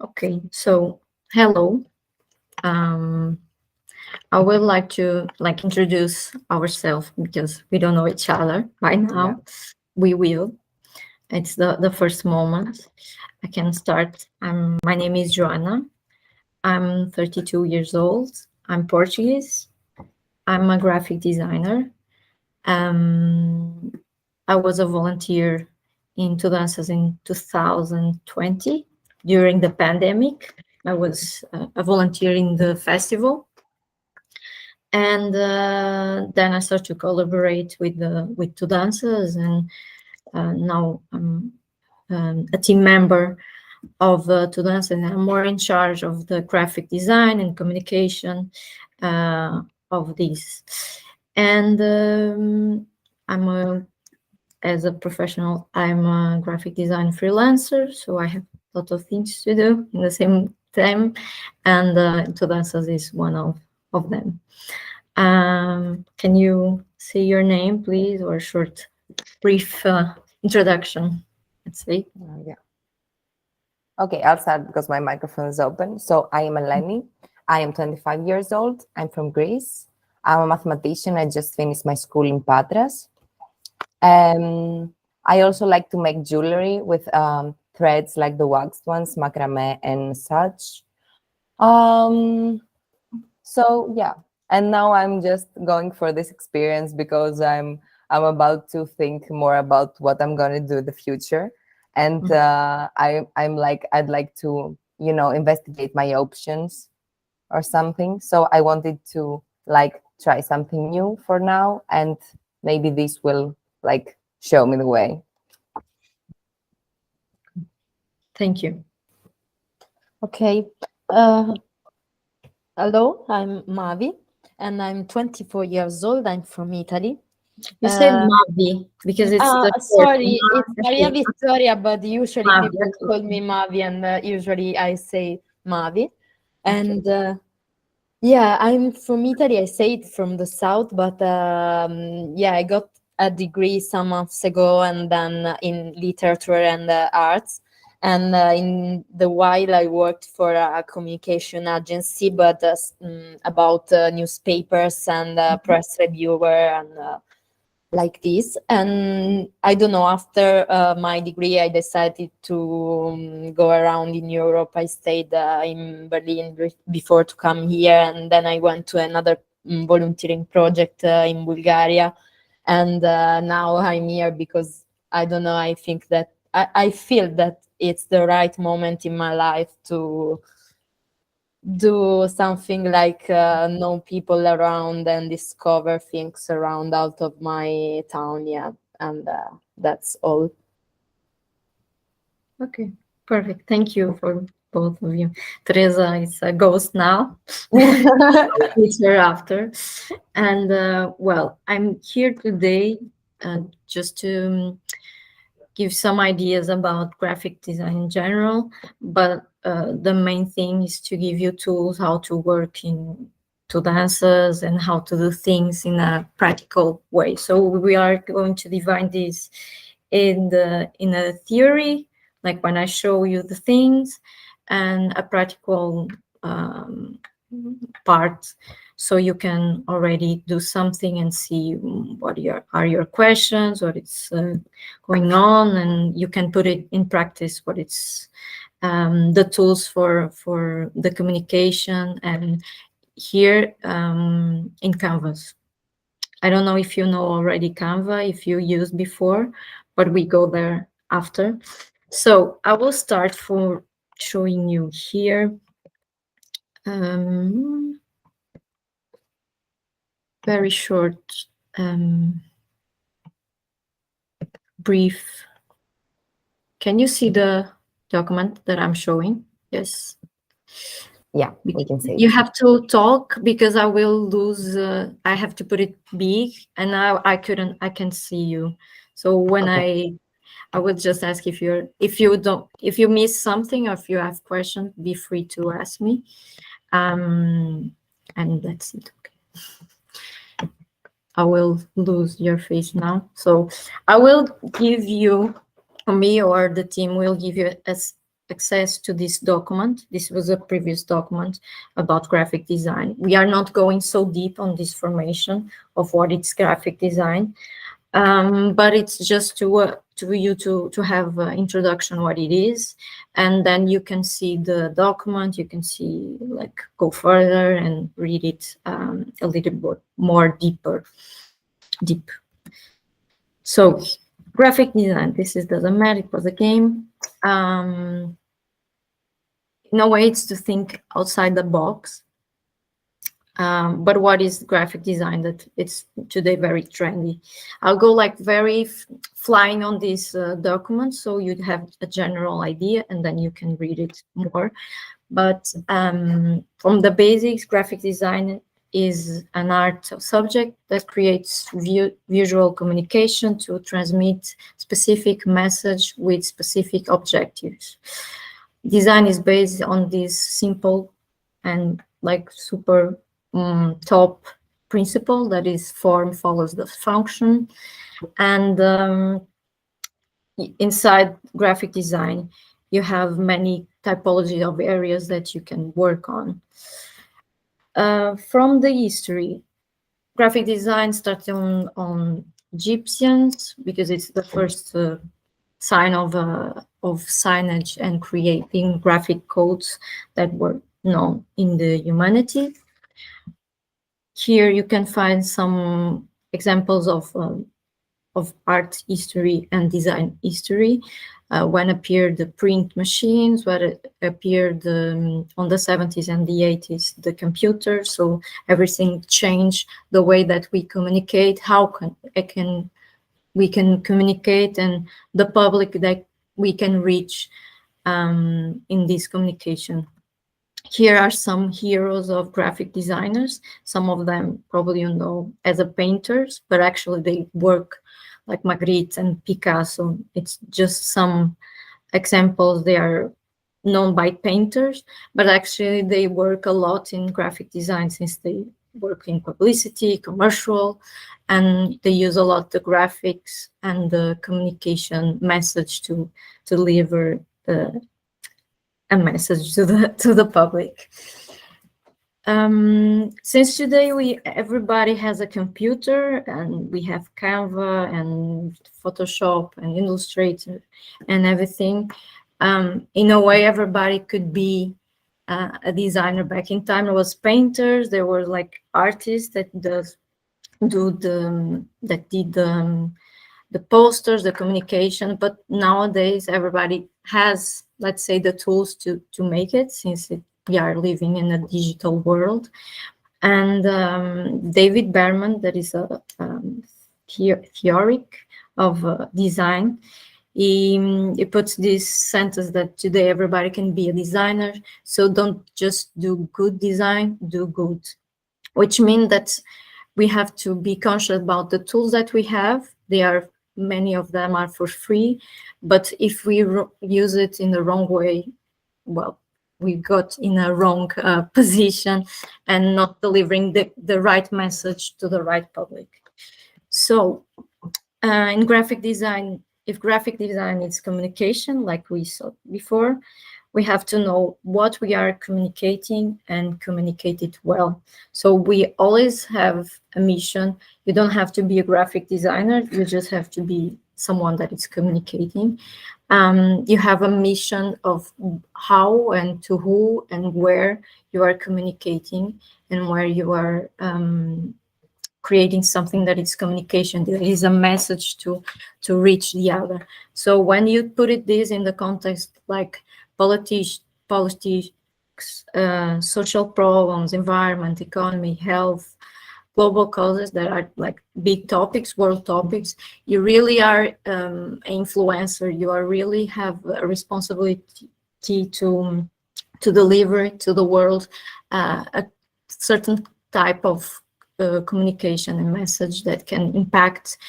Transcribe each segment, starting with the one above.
Okay, so hello. Um, I would like to introduce ourselves because we don't know each other by Yeah. now. We will. It's the first moment. I can start. My name is Joana. I'm 32 years old. I'm Portuguese. I'm a graphic designer. Um, I was a volunteer in Tudandas in 2020 during the pandemic. I was a volunteer in the festival, and then I started to collaborate with Tudandas, and now I'm a team member of Tudandas, and I'm more in charge of the graphic design and communication of these. And I'm a as a professional, I'm a graphic design freelancer, so I have a lot of things to do in the same time, and Tudanças is one of them. Can you say your name, please, or a short, brief introduction? Let's say. Yeah. Okay, I'll start because my microphone is open. So I am Eleni. I am 25 years old. I'm from Greece. I'm a mathematician. I just finished my school in Patras. I also like to make jewelry with threads like the waxed ones, macrame and such. So yeah, and now I'm just going for this experience because I'm about to think more about what I'm gonna do in the future, and I'm like I'd like to investigate my options or something. So I wanted to like try something new for now, and maybe this will like show me the way. Thank you. Okay. Hello, I'm Mavi, and I'm 24 years old. I'm from Italy. You said Mavi because it's the Sorry, short, it's Maria Vittoria, but usually Mavi, people okay. call me Mavi, and usually I say Mavi. And yeah, I'm from Italy. I say it from the south, but yeah, I got a degree some months ago, and then in literature and arts. And in the while, I worked for a communication agency, but about newspapers and press reviewer and like this. And I don't know, after my degree, I decided to go around in Europe. I stayed in Berlin before to come here, and then I went to another volunteering project in Bulgaria. And now I'm here because I don't know, I think that I feel that it's the right moment in my life to do something like know people around and discover things around out of my town. Yeah, and that's all. Okay, perfect. Thank you for both of you. Teresa is a ghost now. Meet her after. And well, I'm here today just to give some ideas about graphic design in general, but the main thing is to give you tools how to work in Tudandas and how to do things in a practical way. So we are going to divide this in a theory, like when I show you the things, and a practical part, so you can already do something and see what are your questions, what it's going on, and you can put it in practice, what it's the tools for the communication. And here in Canvas, I don't know if you know already Canva, if you used before, but we go there after. So I will start for showing you here. Very short, brief. Can you see the document that I'm showing? Yes. Yeah, we can see. You have to talk because I will lose. I have to put it big, and now I can see you. So when Okay. I will just ask if you miss something or if you have questions, be free to ask me. And that's it. Okay. I will lose your face now. So I will give you, me or the team will give you access to this document. This was a previous document about graphic design. We are not going so deep on this formation of what is graphic design, but it's just to you to have an introduction what it is, and then you can see the document. You can see, like, go further and read it a little bit more deep. So graphic design, this is doesn't matter, it was a game. In a way, it's to think outside the box. But what is graphic design? That it's today very trendy. I'll go like very flying on this document, so you'd have a general idea, and then you can read it more. But from the basics, graphic design is an art subject that creates visual communication to transmit specific message with specific objectives. Design is based on this simple and like super top principle, that is, form follows the function. And inside graphic design, you have many typology of areas that you can work on. From the history, graphic design started on Egyptians, because it's the first sign of signage and creating graphic codes that were known in the humanity. Here you can find some examples of art history and design history. When appeared the print machines, when appeared on the 70s and the 80s, the computer. So everything changed the way that we communicate, how we can communicate, and the public that we can reach in this communication. Here are some heroes of graphic designers. Some of them probably you know as a painters, but actually they work like Magritte and Picasso. It's just some examples. They are known by painters, but actually they work a lot in graphic design, since they work in publicity, commercial, and they use a lot the graphics and the communication message to deliver a message to the public. Since today everybody has a computer, and we have Canva and Photoshop and Illustrator and everything, in a way everybody could be a designer. Back in time, there was painters, there were like artists that did the posters, the communication, but nowadays everybody has, let's say, the tools to make it, since we are living in a digital world. And David Berman, that is a theoric of design, he puts this sentence that today everybody can be a designer, so don't just do good design, do good. Which means that we have to be conscious about the tools that we have. Many of them are for free, but if we use it in the wrong way, well, we got in a wrong position and not delivering the right message to the right public. So in graphic design, if graphic design is communication, like we saw before, we have to know what we are communicating and communicate it well. So we always have a mission. You don't have to be a graphic designer. You just have to be someone that is communicating. You have a mission of how and to who and where you are communicating, and where you are creating something that is communication. There is a message to reach the other. So when you put this in the context like politics, social problems, environment, economy, health, global causes that are like big topics, world topics, you really are an influencer. You are really have a responsibility to deliver to the world a certain type of communication and message that can impact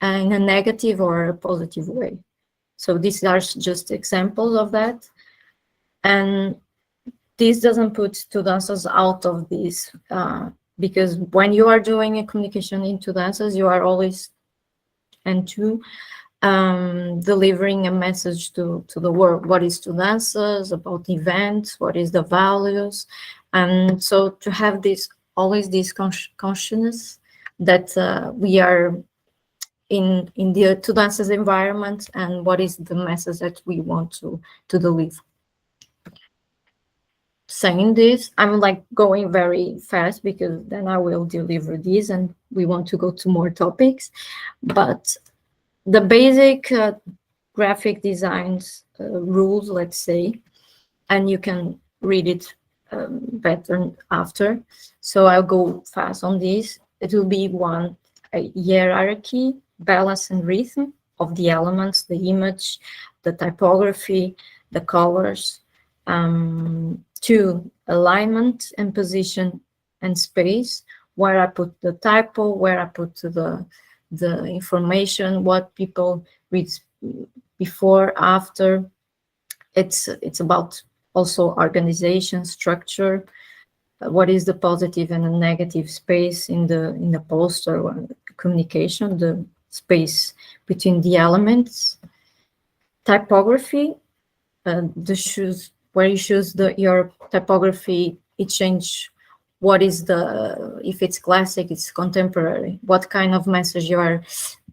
in a negative or a positive way. So these are just examples of that. And this doesn't put tudandas out of this, because when you are doing a communication in tudandas, you are always delivering a message to the world. What is tudandas, about events, what is the values. And so to have this, always this consciousness that we are in the tudandas environment, and what is the message that we want to deliver. Saying this, I'm like going very fast because then I will deliver this and we want to go to more topics. But the basic graphic designs rules, let's say, and you can read it better after. So I'll go fast on this. It will be one, a hierarchy, balance and rhythm of the elements, the image, the typography, the colors. Two, alignment and position and space, where I put the typo, where I put the information, what people read before, after. It's about also organization, structure. What is the positive and the negative space in the poster or communication, the space between the elements. Typography, the shoes, where you choose your typography, it change what is the, if it's classic, it's contemporary, what kind of message you are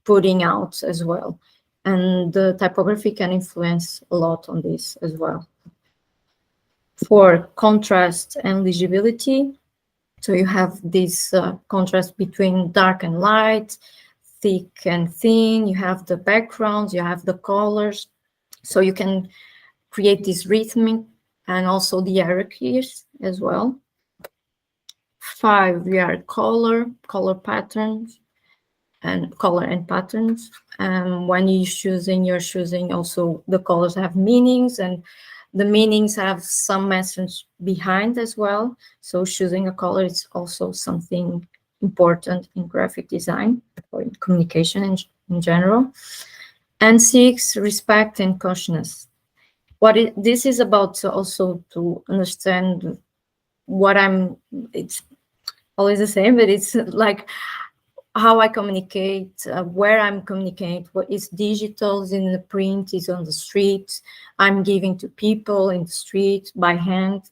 putting out as well. And the typography can influence a lot on this as well. For contrast and legibility, so you have this contrast between dark and light, thick and thin, you have the backgrounds, you have the colors, so you can create this rhythmic and also the hierarchies as well. 5, we are color patterns, and color and patterns. When you're choosing also the colors have meanings, and the meanings have some message behind as well. So choosing a color is also something important in graphic design or in communication in general. And 6, respect and consciousness. This is about also to understand what it's always the same, but it's like how I communicate, where I'm communicating, what is digital, is in the print, is on the street, I'm giving to people in the street by hand,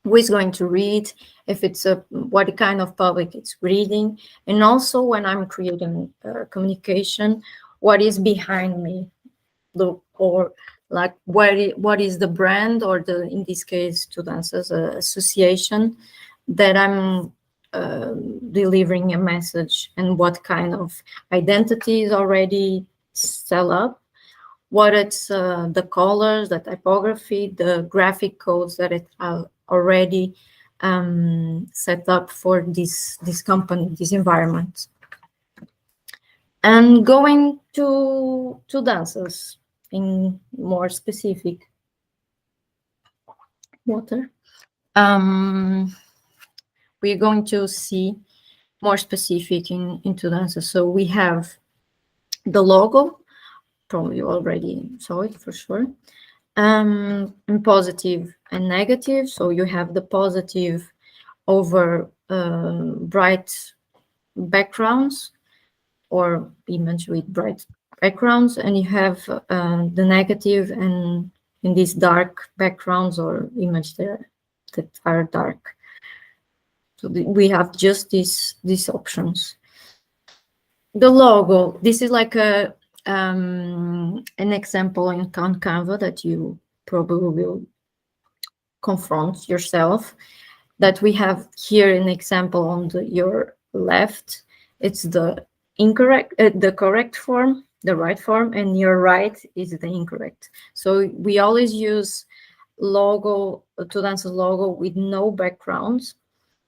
who is going to read, if it's what kind of public it's reading, and also when I'm creating communication, what is behind me, or like what is the brand, or in this case tudandas association that I'm delivering a message, and what kind of identity is already set up, what it's the colors, the typography, the graphic codes that it are already set up for this company, this environment. And going to dances in more specific water. We're going to see more specific into dances. So we have the logo, probably you already saw it for sure, and positive and negative. So you have the positive over bright backgrounds or image with bright backgrounds, and you have the negative and in these dark backgrounds or image that are dark. So we have just these options. The logo, this is like an example on Canva that you probably will confront yourself, that we have here an example on your left. It's the correct form, the right form, and your right is the incorrect. So we always use logo, tudandas logo with no backgrounds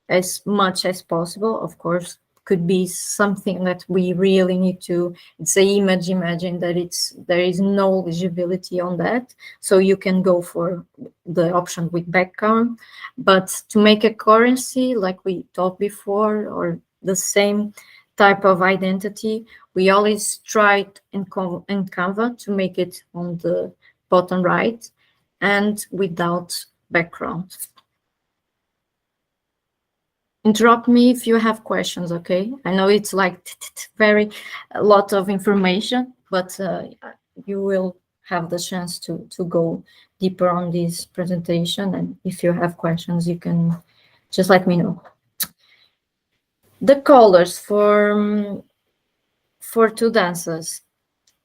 as much as possible. Of course, could be something that we really need to, it's an image, imagine that there is no legibility on that, so you can go for the option with background. But to make a currency, like we talked before, or the same type of identity, we always try in Canva to make it on the bottom right and without background. Interrupt me if you have questions, okay? I know it's like a lot of information, but you will have the chance to go deeper on this presentation. And if you have questions, you can just let me know. The colors for two dances,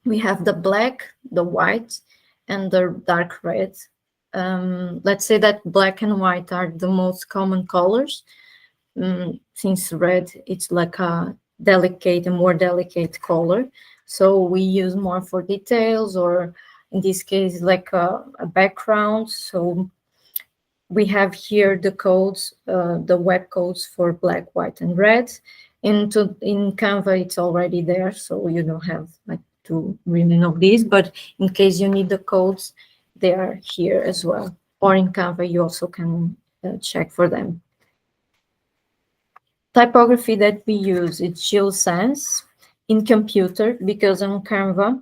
we have the black, the white, and the dark red. Let's say that black and white are the most common colors, since red it's like a more delicate color. So we use more for details, or in this case, like a background. So we have here the codes, the web codes for black, white, and red. In Canva, it's already there, so you don't have like to really know this. But in case you need the codes, they are here as well. Or in Canva, you also can check for them. Typography that we use is Gil Sans in computer, because on Canva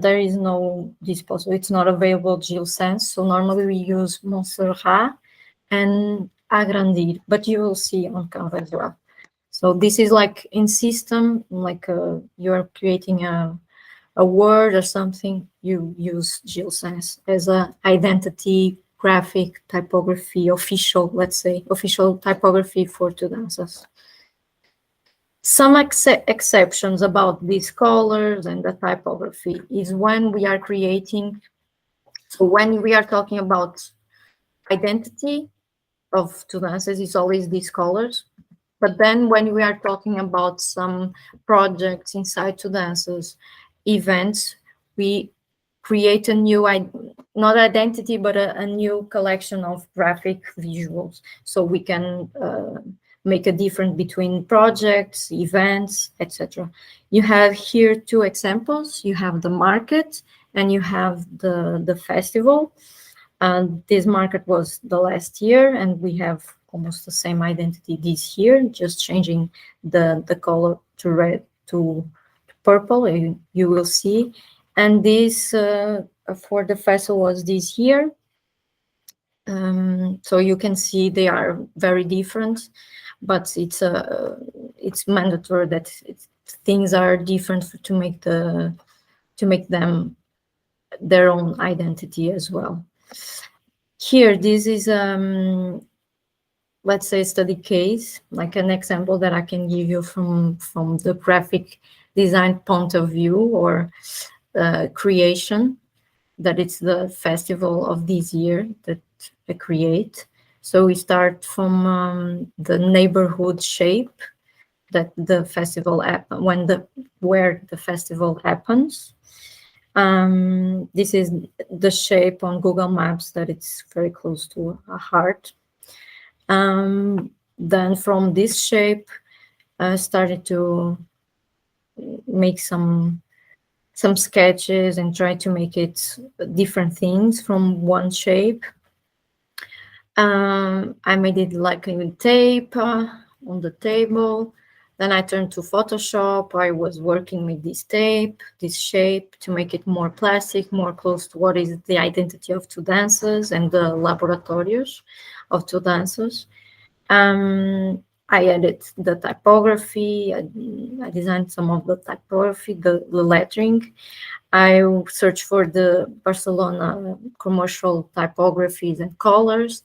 there is no disposal. It's not available Gil Sans. So normally we use Montserrat and Agrandir, but you will see on Canva as well. So this is like in system, like you're creating a word or something, you use Gil Sans as a identity graphic typography, official, let's say, official typography for two dances. Some exceptions about these colors and the typography is when we are creating, so when we are talking about identity of two dances, it's always these colors. But then when we are talking about some projects inside two dances, events, we create a new, not identity, but a new collection of graphic visuals. So we can make a difference between projects, events, etc. You have here two examples. You have the market and you have the festival. This market was the last year, and we have almost the same identity this year, just changing the color to red to purple, you will see. And this for the festival was this year. So you can see they are very different, but it's mandatory that things are different to make them their own identity as well. Here, this is let's say study case, like an example that I can give you from the graphic design point of view, or creation, that it's the festival of this year that I create. So we start from the neighborhood shape that the festival where the festival happens. This is the shape on Google Maps that it's very close to a heart. Then from this shape, I started to make some sketches and try to make it different things from one shape. I made it like in tape on the table. Then I turned to Photoshop. I was working with this tape, this shape, to make it more plastic, more close to what is the identity of two dancers and the laboratorios of two dancers. I added the typography. I designed some of the typography, the lettering. I searched for the Barcelona commercial typographies and colors.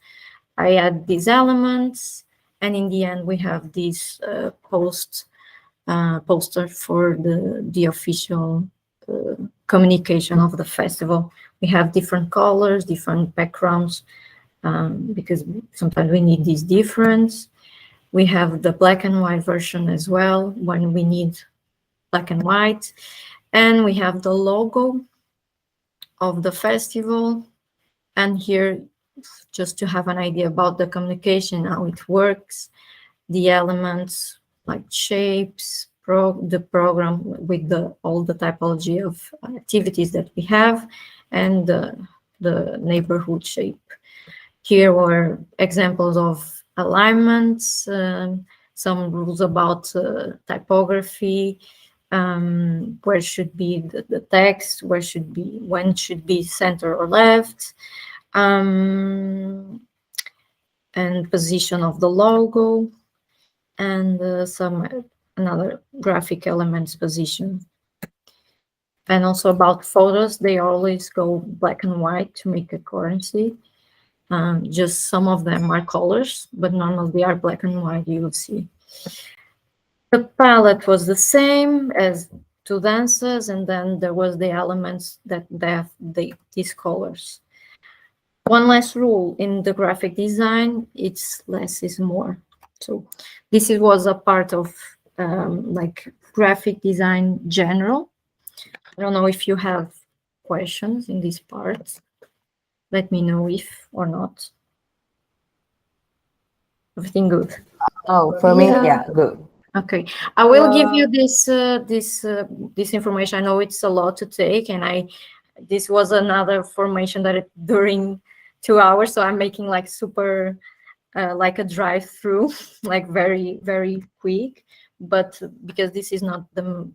I add these elements, and in the end, we have this poster for the official communication of the festival. We have different colors, different backgrounds, because sometimes we need this difference. We have the black and white version as well when we need black and white. And we have the logo of the festival. And here, just to have an idea about the communication, how it works, the elements like shapes, the program with all the typology of activities that we have, and the neighborhood shape. Here were examples of alignments, some rules about typography, where should be the text, when should be center or left, and position of the logo, and some another graphic elements position. And also about photos, they always go black and white to make a currency. Just some of them are colors, but normally they are black and white, you will see. The palette was the same as tudandas, and then there was the elements that have these colors. One last rule in the graphic design, it's less is more. So this was a part of like graphic design general. I don't know if you have questions in this part. Let me know if or not. Everything good? Oh, for me, Yeah. yeah, good. Okay, I will give you this information. I know it's a lot to take, and this was another formation that during 2 hours, so I'm making like super like a drive-through, like very very quick. But because this is not the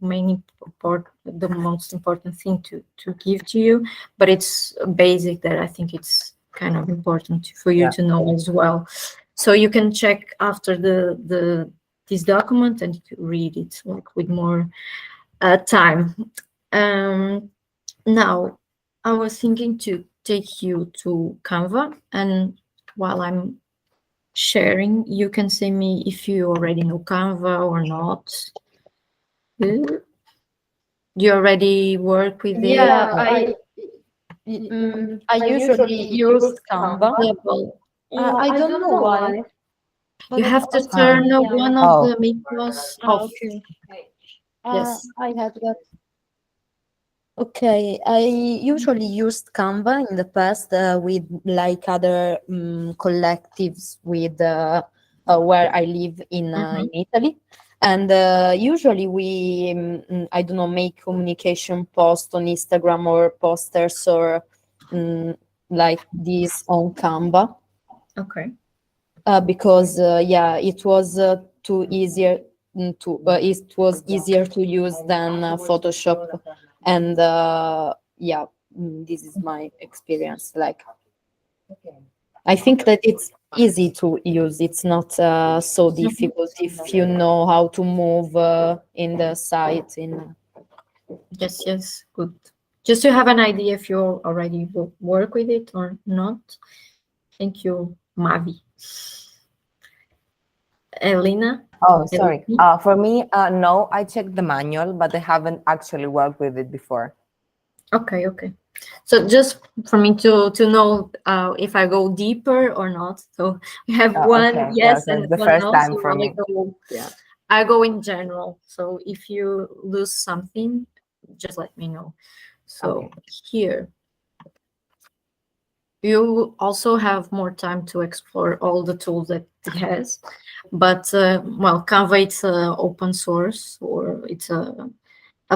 the most important thing to give to you, but it's basic that I think it's kind of important for you to know as well. So you can check after this document and read it like with more time. Now, I was thinking to take you to Canva, and while I'm sharing, you can say me if you already know Canva or not. Do you already work with it? Yeah, I usually use Canva. I don't know why. You But have to okay. turn one of Oh. the micros off. Okay. Yes. I have that. Okay, I usually used Canva in the past with like other collectives with where I live in Italy, and usually we I don't know, make communication posts on Instagram or posters or like this on Canva Okay. because yeah, it was too easier it was easier to use than Photoshop, and yeah, this is my experience. Like, I think that it's easy to use. It's not so difficult if you know how to move in the site. Yes, good. Just to have an idea if you already work with it or not. Thank you, Mavi. Elena? Oh, sorry. For me, no, I checked the manual, but I haven't actually worked with it before. Okay. So just for me to know if I go deeper or not. So we have one Okay. yes So and it's the one first no. time So for I me. go, I go in general. So if you lose something, just let me know. So here, you also have more time to explore all the tools that it has. But well, Canva, it's open source, or it's a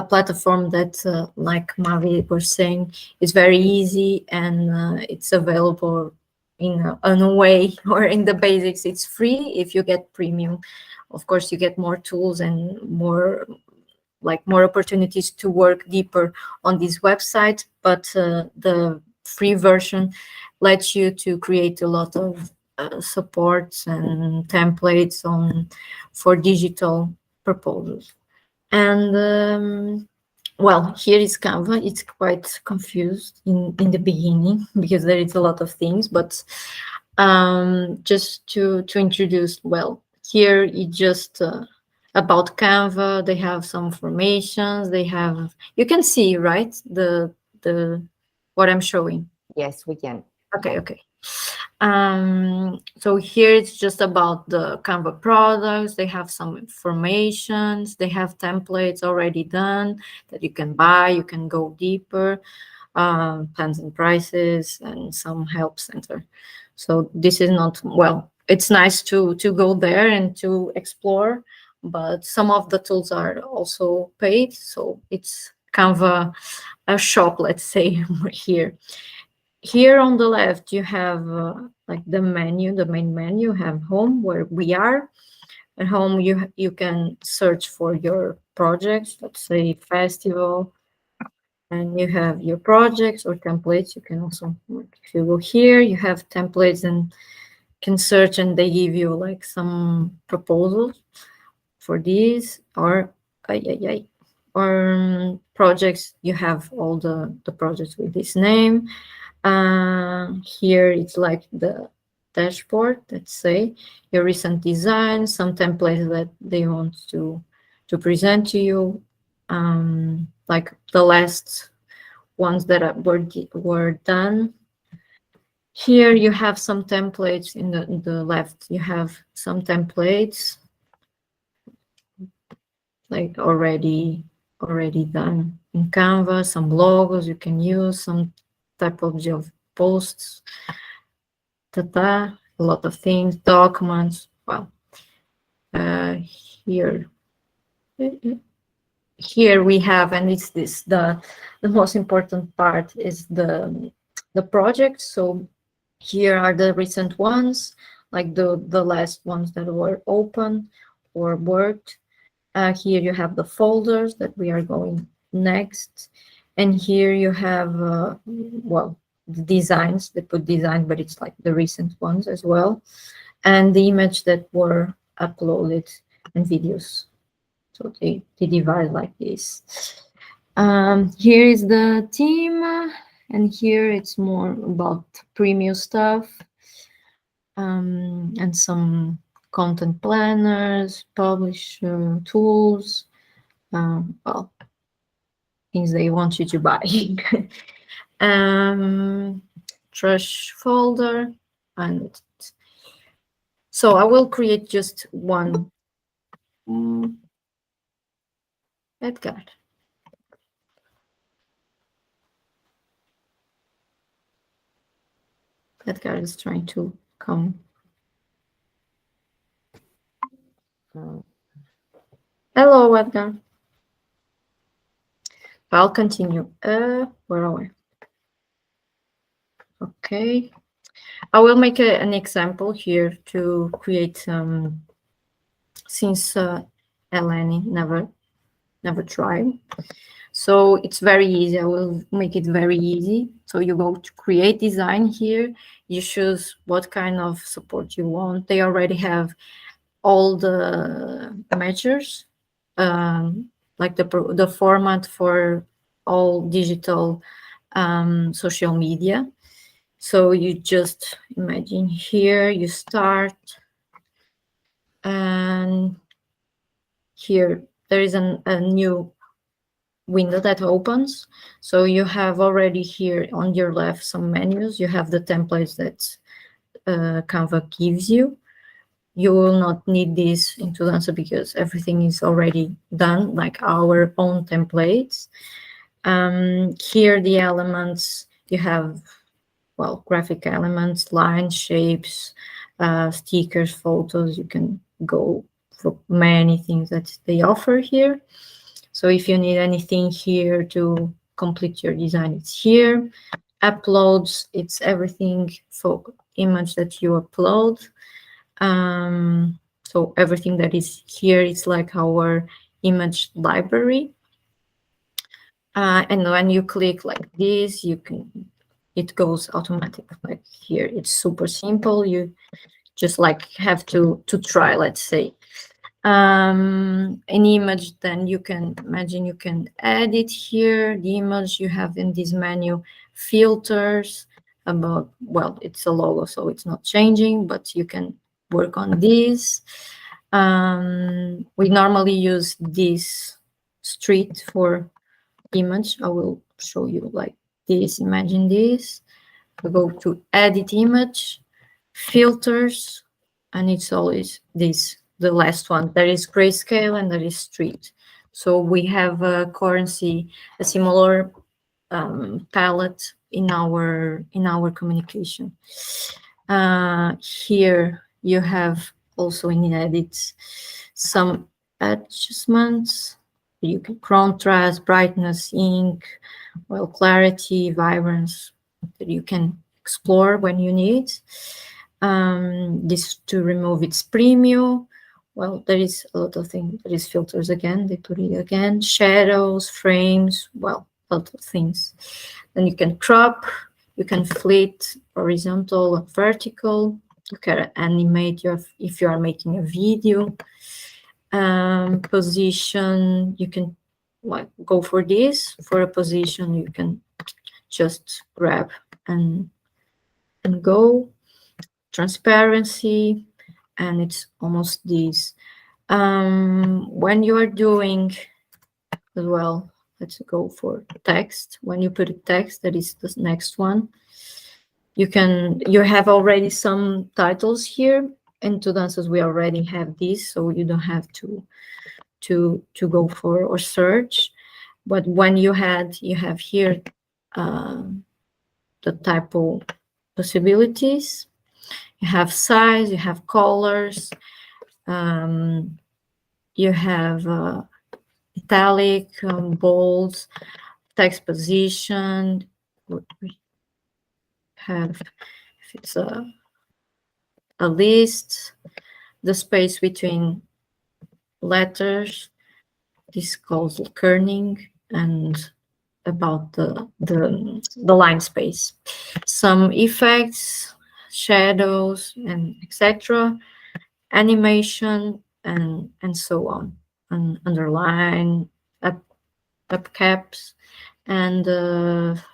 platform that, like Mavi was saying, is very easy, and it's available in a way, or in the basics, it's free. If you get premium, of course, you get more tools and more opportunities to work deeper on this website. But the free version lets you to create a lot of supports and templates for digital proposals. And well, here is Canva. It's quite confused in the beginning because there is a lot of things, but just to introduce, well, here it just about Canva. They have some formations. They have, you can see, right, the what I'm showing. Yes, we can. Okay. So here it's just about the Canva products. They have some informations. They have templates already done that you can buy. You can go deeper, plans and prices, and some help center. So this is not, well, it's nice to go there and to explore, but some of the tools are also paid. So it's Canva a shop, let's say, here. Here on the left, you have like the menu, the main menu. You have home, where we are. At home, you can search for your projects, let's say festival, and you have your projects or templates. You can also, if you go here, you have templates and can search, and they give you like some proposals for these. Or or projects, you have all the projects with this name. Here it's like the dashboard, let's say, your recent design, some templates that they want to present to you, like the last ones that were done. Here you have some templates. In the left, you have some templates like already done in Canva, some logos you can use, some typology of posts, a lot of things, documents. Well, here we have, and it's this, the most important part is the project. So here are the recent ones, like the last ones that were open or worked. Here you have the folders that we are going next, and here you have well, the designs. They put design, but it's like the recent ones as well, and the image that were uploaded and videos. So they divide like this. Here is the team, and here it's more about premium stuff, and some content planners, publisher tools, well, things they want you to buy. Trash folder, and so I will create just one. Edgar. Edgar is trying to come. Hello, Edgar. I'll continue. Where are we? Okay. I will make an example here to create since Eleni never tried. So it's very easy. I will make it very easy. So you go to create design here. You choose what kind of support you want. They already have all the measures, like the format for all digital social media. So you just imagine here you start, and here there is a new window that opens. So you have already here on your left some menus. You have the templates that Canva gives you. You will not need this in Tudandas because everything is already done, like our own templates. Here the elements, you have, well, graphic elements, lines, shapes, stickers, photos. You can go for many things that they offer here. So if you need anything here to complete your design, it's here. Uploads, it's everything for image that you upload. So everything that is here is like our image library. And when you click like this, it goes automatic. Like here, it's super simple. You just like have to try, let's say. An image, then you can imagine you can edit here the image. You have in this menu filters about, well, it's a logo, so it's not changing, but you can work on this. We normally use this street for image. I will show you like this. Imagine this. We go to edit image, filters, and it's always this, the last one. There is grayscale and there is street. So we have a similar palette in our communication. Here you have also in edits some adjustments. You can contrast, brightness, ink, well, clarity, vibrance that you can explore when you need. This to remove its premium. Well, there is a lot of things. There is filters again. They put it again. Shadows, frames. Well, a lot of things. Then you can crop. You can flit horizontal or vertical. You can animate if you are making a video. Position. You can like go for this. For a position, you can just grab and go. Transparency, and it's almost this. When you are doing as well, let's go for text. When you put a text, that is the next one. You have already some titles here. In tudandas we already have this, so you don't have to go for or search. But when you have here the typo possibilities, you have size, you have colors, you have italic, bold, text position. We have, if it's a list, the space between letters, this calls kerning, and about the line space. Some effects, shadows, and etc. Animation, and so on. And underline, up caps, and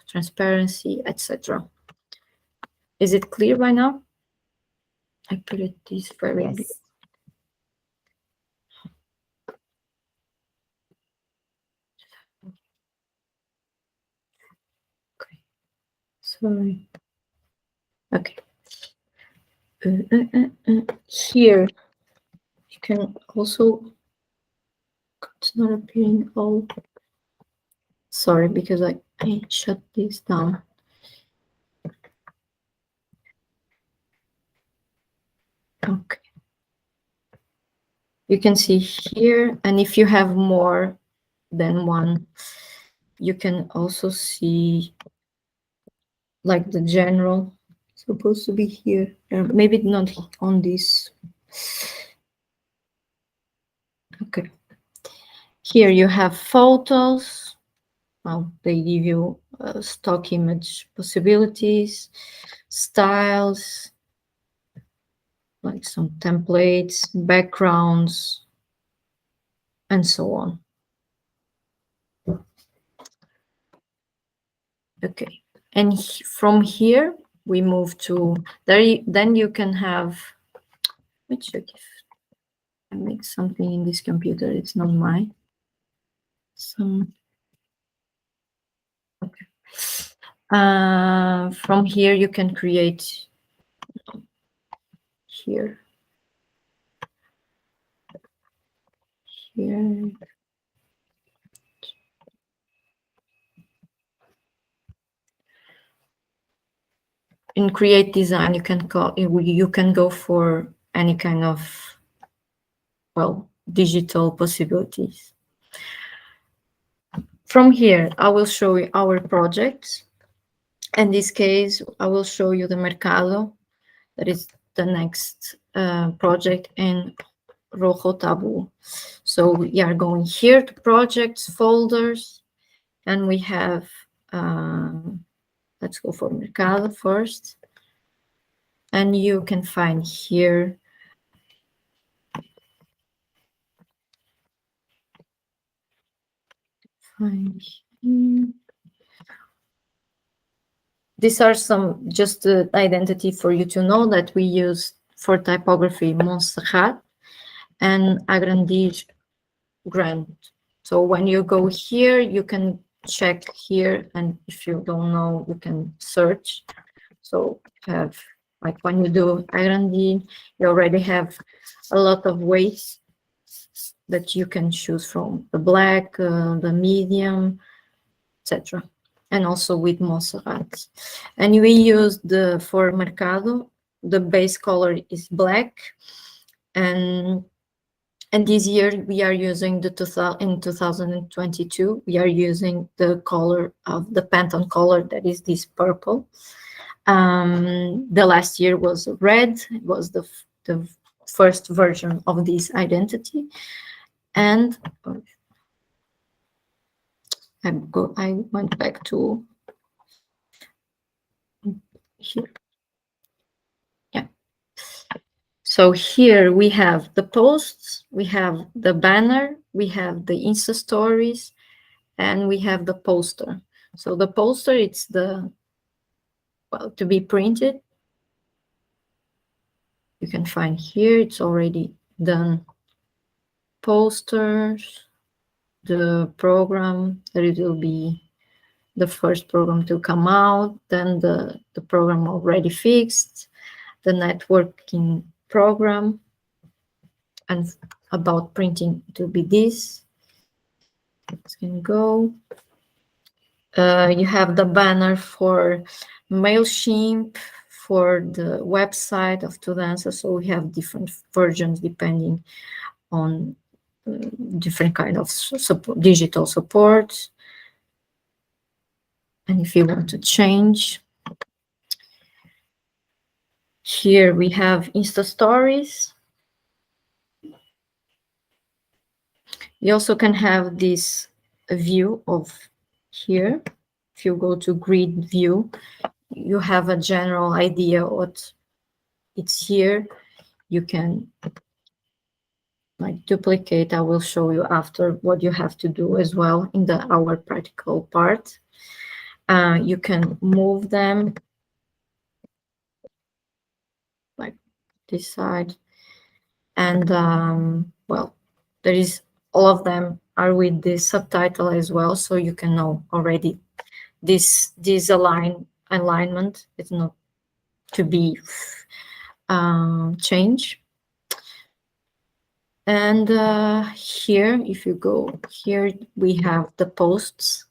transparency, etc. Is it clear by now? I put it this very big. Yes. Okay. Sorry. Okay. Here you can also, it's not appearing all. Sorry, because I shut this down. Okay. You can see here, and if you have more than one, you can also see like the general. It's supposed to be here, maybe not on this. Okay. Here you have photos. Well, they give you stock image possibilities, styles, like some templates, backgrounds, and so on. Okay, and from here we move to there. Then you can have. Let me check if I make something in this computer. It's not mine. Okay. From here you can create here. In create design, you can go for any kind of, well, digital possibilities. From here, I will show you our projects. In this case, I will show you the Mercado. That is the next project in Rojo Tabu. So we are going here to projects, folders, and we have, let's go for Mercado first. And you can find here these are some just the identity for you to know that we use for typography Montserrat and Agrandir Grand. So when you go here, you can check here, and if you don't know, you can search. So have, like when you do Agrandir, you already have a lot of ways that you can choose from: the black, the medium, etc. And also with Montserrat. And we use for Mercado, the base color is black, and this year we are using in 2022 we are using the color of the Pantone color, that is this purple. The last year was red. It was the first version of this identity, and I went back to here. Yeah. So here we have the posts, we have the banner, we have the Insta stories, and we have the poster. So the poster, it's the, well, to be printed. You can find here, it's already done. Posters, the program, that it will be the first program to come out, then the program already fixed, the networking program, and about printing to be this. It can go. You have the banner for MailChimp, for the website of tudandas. So we have different versions depending on different kind of digital support. And if you want to change, here we have Insta Stories. You also can have this view of here. If you go to grid view, you have a general idea what it's here. You can like duplicate. I will show you after what you have to do as well in our practical part. You can move them like this side, and well, there is all of them are with the subtitle as well, so you can know already this alignment is not to be changed. And here, if you go here, we have the posts.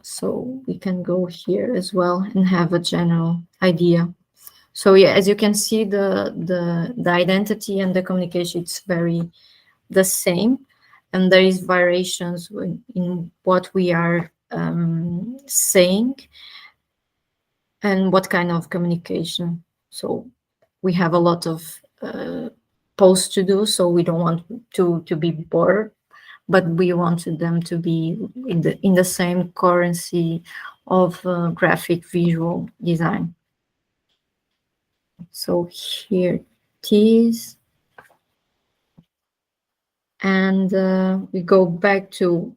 So we can go here as well and have a general idea. So yeah, as you can see, the identity and the communication, it's very the same, and there is variations in what we are saying and what kind of communication. So we have a lot of posts to do, so we don't want to be bored, but we wanted them to be in the same currency of graphic visual design. So here it is. And we go back to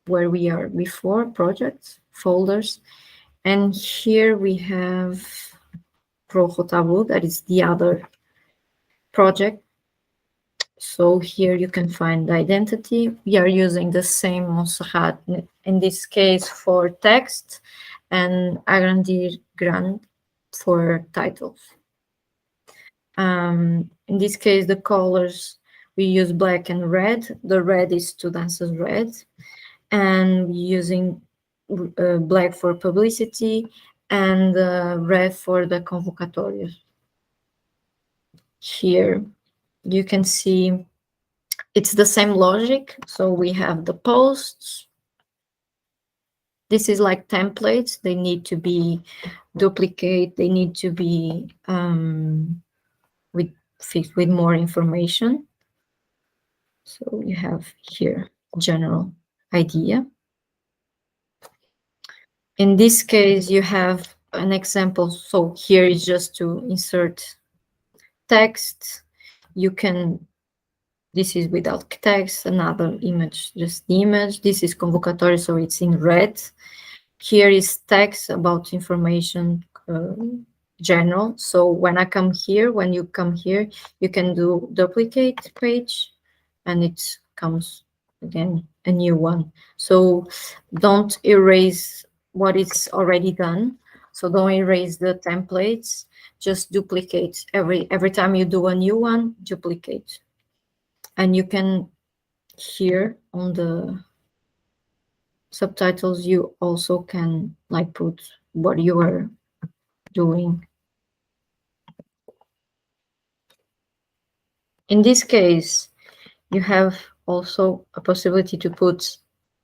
where we are before, projects, folders. And here we have Rojo Taboo, that is the other project. So here you can find the identity. We are using the same Montserrat, in this case for text, and Agrandir Grand for titles. In this case, the colors, we use black and red. The red is tudandas red, and using black for publicity and red for the convocatorias. Here you can see it's the same logic. So we have the posts. This is like templates. They need to be duplicate. They need to be with more information. So you have here general idea. In this case, you have an example. So here is just to insert text. You can, this is without text, another image, just the image. This is convocatory, so it's in red. Here is text about information general. So when I come here, when you come here, you can do duplicate page, and it comes again a new one. So don't erase what is already done. So don't erase the templates, just duplicate. Every time you do a new one, duplicate. And you can, here on the subtitles, you also can like put what you are doing. In this case, you have also a possibility to put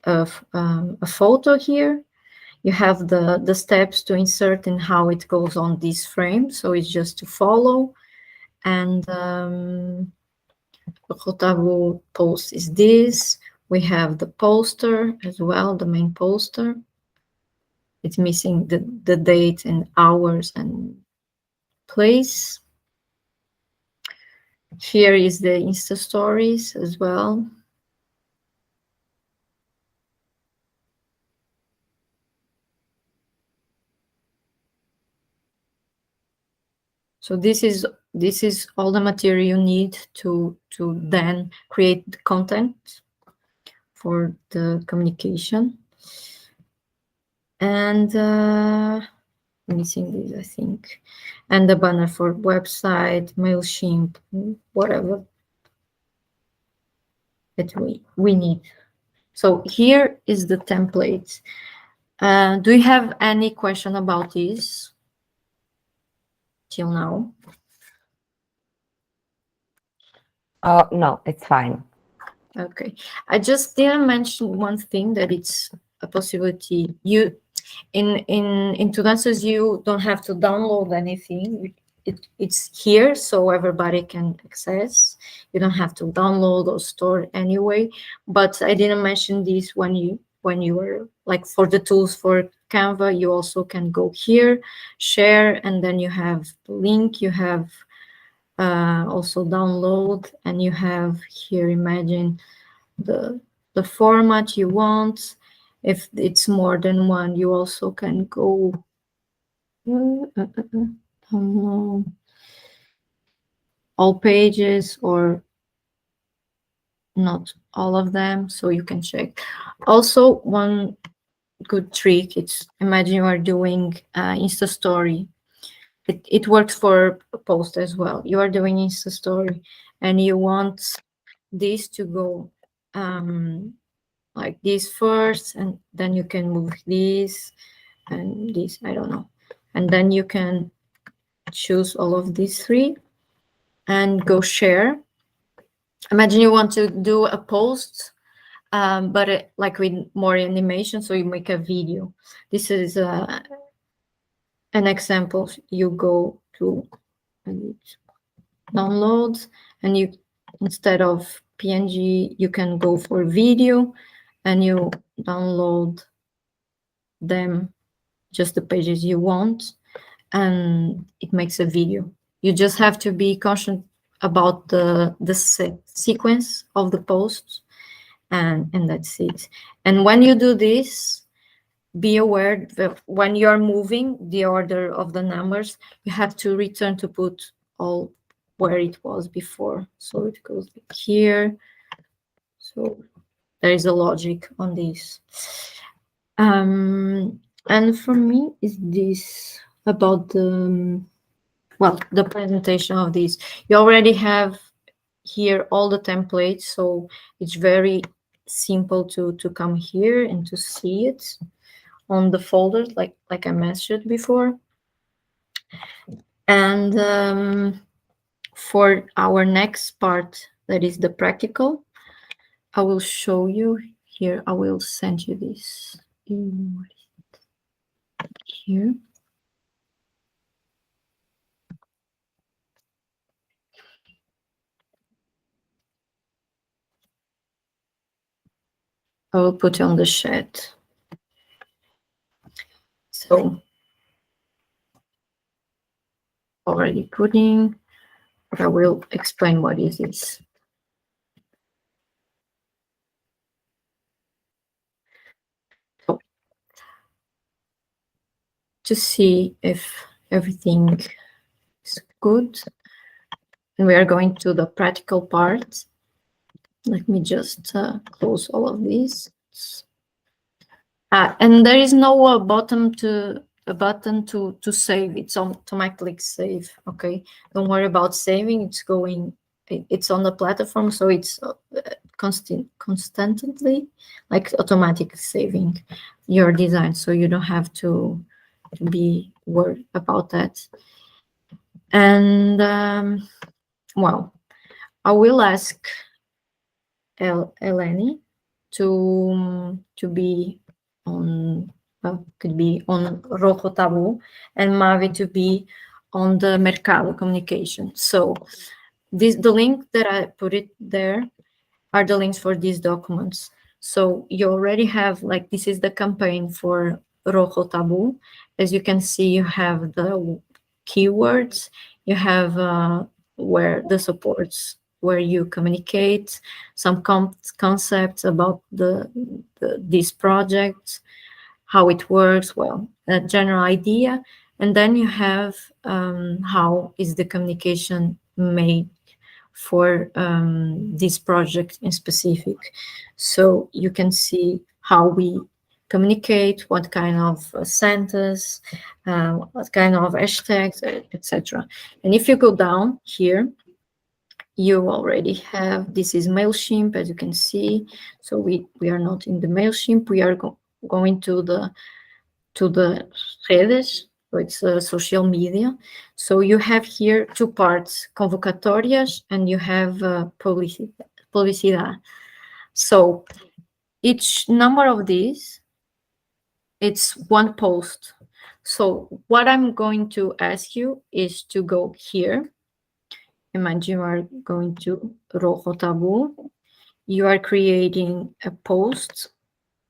a photo here. You have the steps to insert and how it goes on this frame. So it's just to follow. And the Rotavu post is this. We have the poster as well, the main poster. It's missing the date and hours and place. Here is the Insta stories as well. So this is all the material you need to then create the content for the communication. And missing this, I think, and the banner for website, MailChimp, whatever that we need. So here is the template. Do you have any question about this till now? Oh, no, it's fine. Okay, I just didn't mention one thing, that it's a possibility. You in tudandas, you don't have to download anything. It's here, so everybody can access. You don't have to download or store anyway. But I didn't mention this when you were like, for the tools for Canva, you also can go here, share, and then you have the link. You have also download, and you have here, imagine the format you want. If it's more than one, you also can go download all pages or not all of them, so you can check. Also, one good trick, it's, imagine you are doing Insta story. It works for a post as well. You are doing Insta story and you want this to go like this first, and then you can move this and this, I don't know, and then you can choose all of these three and go share. Imagine you want to do a post, but like with more animation, so you make a video. This is an example. You go to downloads, and you, instead of PNG, you can go for video, and you download them, just the pages you want, and it makes a video. You just have to be conscious about the sequence of the posts, and that's it. And when you do this, be aware that when you're moving the order of the numbers, you have to return to put all where it was before. So it goes here. So there is a logic on this. And for me, is this about the, well, the presentation of this. You already have here all the templates, so it's very simple to come here and to see it on the folders, like I mentioned before. And for our next part, that is the practical, I will show you here. I will send you this here. I will put it on the chat. So already putting, but I will explain what is this. So, to see if everything is good, and we are going to the practical part. Let me just close all of these. And there is no button to save. It's automatically save. Okay, don't worry about saving. It's going. It's on the platform, so it's constantly, like, automatic saving your design. So you don't have to be worried about that. And well, I will ask Eleni to be on, could be on Rojo Tabu, and Mavi to be on the Mercado communication. So the link that I put it there are the links for these documents. So you already have, like, this is the campaign for Rojo Tabu. As you can see, you have the keywords, you have where the supports, where you communicate some concepts about this project, how it works, well, a general idea, And then you have how is the communication made for this project in specific. So you can see how we communicate, what kind of sentence, what kind of hashtags, etc. And if you go down here, you already have, this is MailChimp, as you can see. So we are not in the MailChimp, we are going to the redes, so it's social media. So you have here two parts, convocatorias, and you have publicidad. So each number of these, it's one post. So what I'm going to ask you is to go here. Imagine you are going to Rojo Tabu. You are creating a post.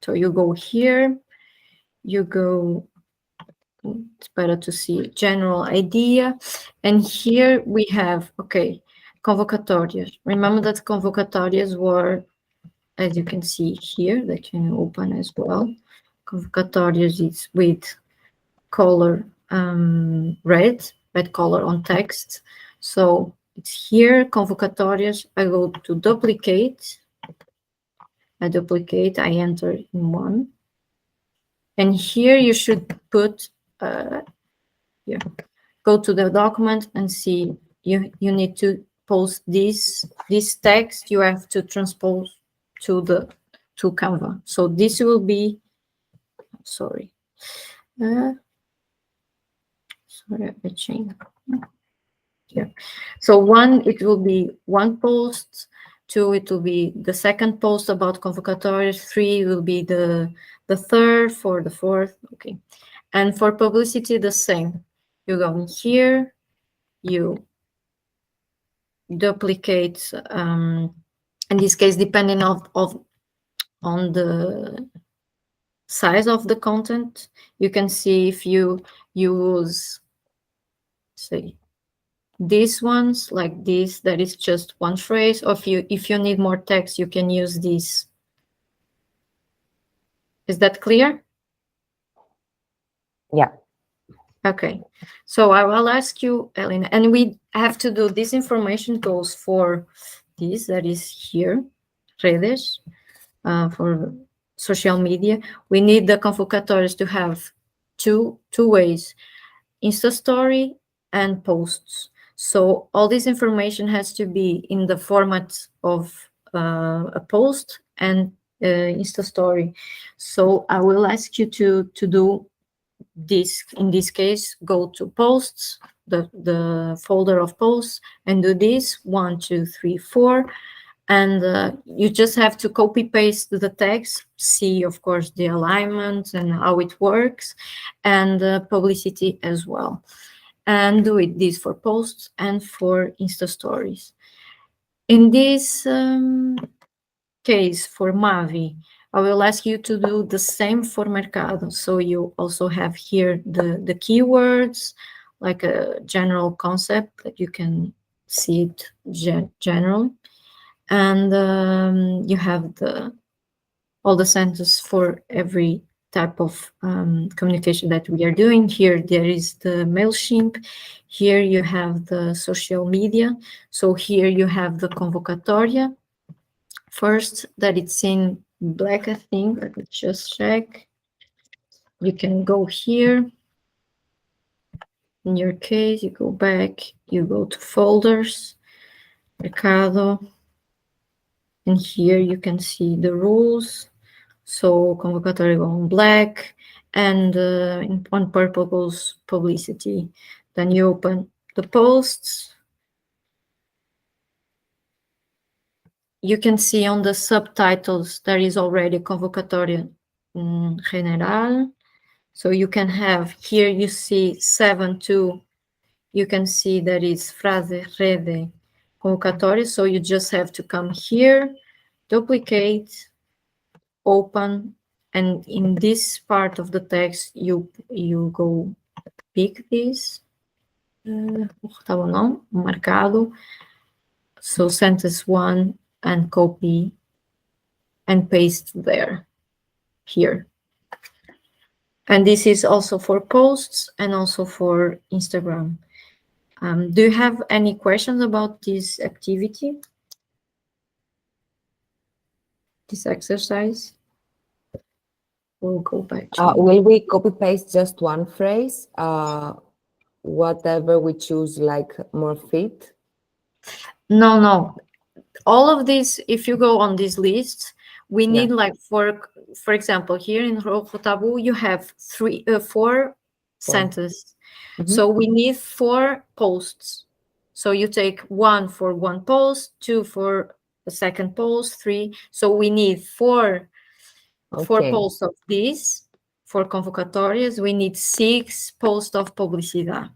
So you go here, you go, it's better to see general idea. And here we have, okay, convocatorias. Remember that convocatorias were, as you can see here, that can open as well. Convocatorias is with color red color on text. So it's here, convocatorias. I go to duplicate. I duplicate, I enter in one. And here you should put, yeah, go to the document and see, you need to post this text, you have to transpose to Canva. So this will be, sorry, I changed. Yeah. So one, it will be one post. Two, it will be the second post about convocatorias. Three will be the third, for the fourth. Okay. And for publicity, the same. You go in here, you duplicate, in this case, depending on the size of the content, you can see if you use, say, these ones like this, that is just one phrase, or if you need more text, you can use this. Is that clear? Yeah. Okay, so I will ask you, Elena, and we have to do, this information goes for this, that is here, redes, for social media. We need the convocatorias to have two ways, Insta story and posts. So all this information has to be in the format of a post and Insta story. So I will ask you to do this. In this case, go to posts, the folder of posts, and do this 1, 2, 3, 4. And you just have to copy paste the text, see, of course, the alignment and how it works, and publicity as well. And do this for posts and for Insta stories. In this case, for Mavi, I will ask you to do the same for Mercado. So you also have here the keywords, like a general concept that you can see it general. And you have all the sentences for every type of communication that we are doing. Here there is the MailChimp. Here you have the social media. So here you have the convocatoria. First, that it's in black, I think. Let me just check. You can go here. In your case, you go back, you go to folders, Mercado. And here you can see the rules. So convocatory on black, and on purple goes publicity. Then you open the posts. You can see on the subtitles there is already convocatoria general. So you can have here, you see 7.2. You can see that is frase rede convocatoria. So you just have to come here, duplicate, open, and in this part of the text you go pick this marcado, so sentence 1, and copy and paste there, here. And this is also for posts and also for Instagram. Do you have any questions about this activity, this exercise? We'll go back to Will we copy paste just one phrase? Whatever we choose, like more fit? no. All of these, if you go on this list, we need like for example, here in Rojo Tabu, you have four sentences. So we need 4 posts. So you take 1 for one post, 2 for the second post, 3. So we need 4 posts of this for convocatorias. We need 6 posts of publicidad.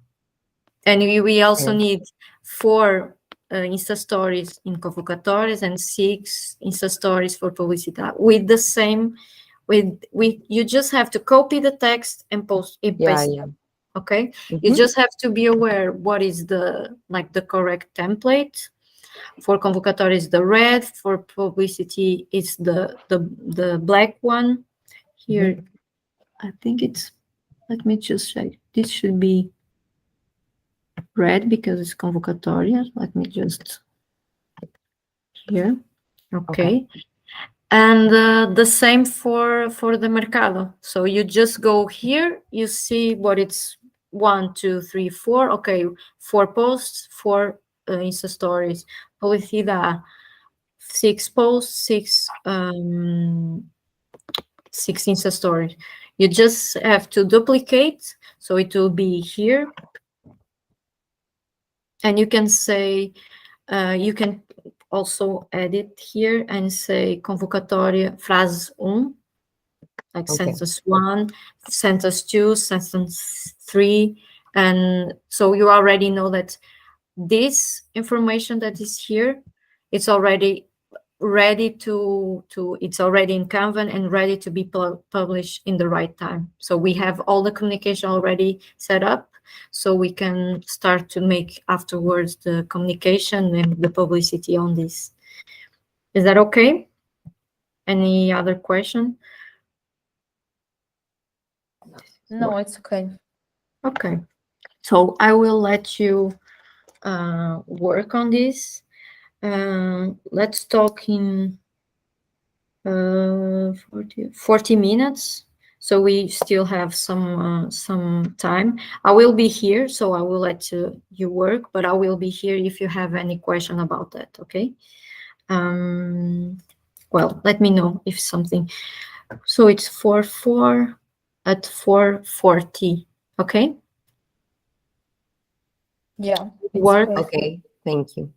And we also need 4 Insta stories in convocatorias and 6 Insta stories for publicidad with the same, you just have to copy the text and paste it. Okay, you just have to be aware what is the correct template. For convocatorias, the red. For publicity, it's the black one. Here, I think it's, let me just check. This should be red because it's convocatoria. Let me just here. Okay. And the same for the mercado. So you just go here, you see what it's 1, 2, 3, 4. Okay, 4 posts, 4 Insta stories. Publicidad, 6 posts, 6 Insta stories. You just have to duplicate, so it will be here. And you can say, you can also edit here and say convocatória frase 1, like sentence 1, sentence 2, sentence 3. And so you already know that this information that is here, it's already ready to it's already in Canva and ready to be published in the right time. So we have all the communication already set up, so we can start to make afterwards the communication and the publicity on this. Is that okay? Any other question? No, it's okay. Okay, so I will let you work on this. Let's talk in 40 minutes, so we still have some time. I will be here, so I will let you work, but I will be here if you have any question about that. Okay. Well, let me know if something. So it's 4 at 4:40. Okay. Yeah. Work. Okay, thank you.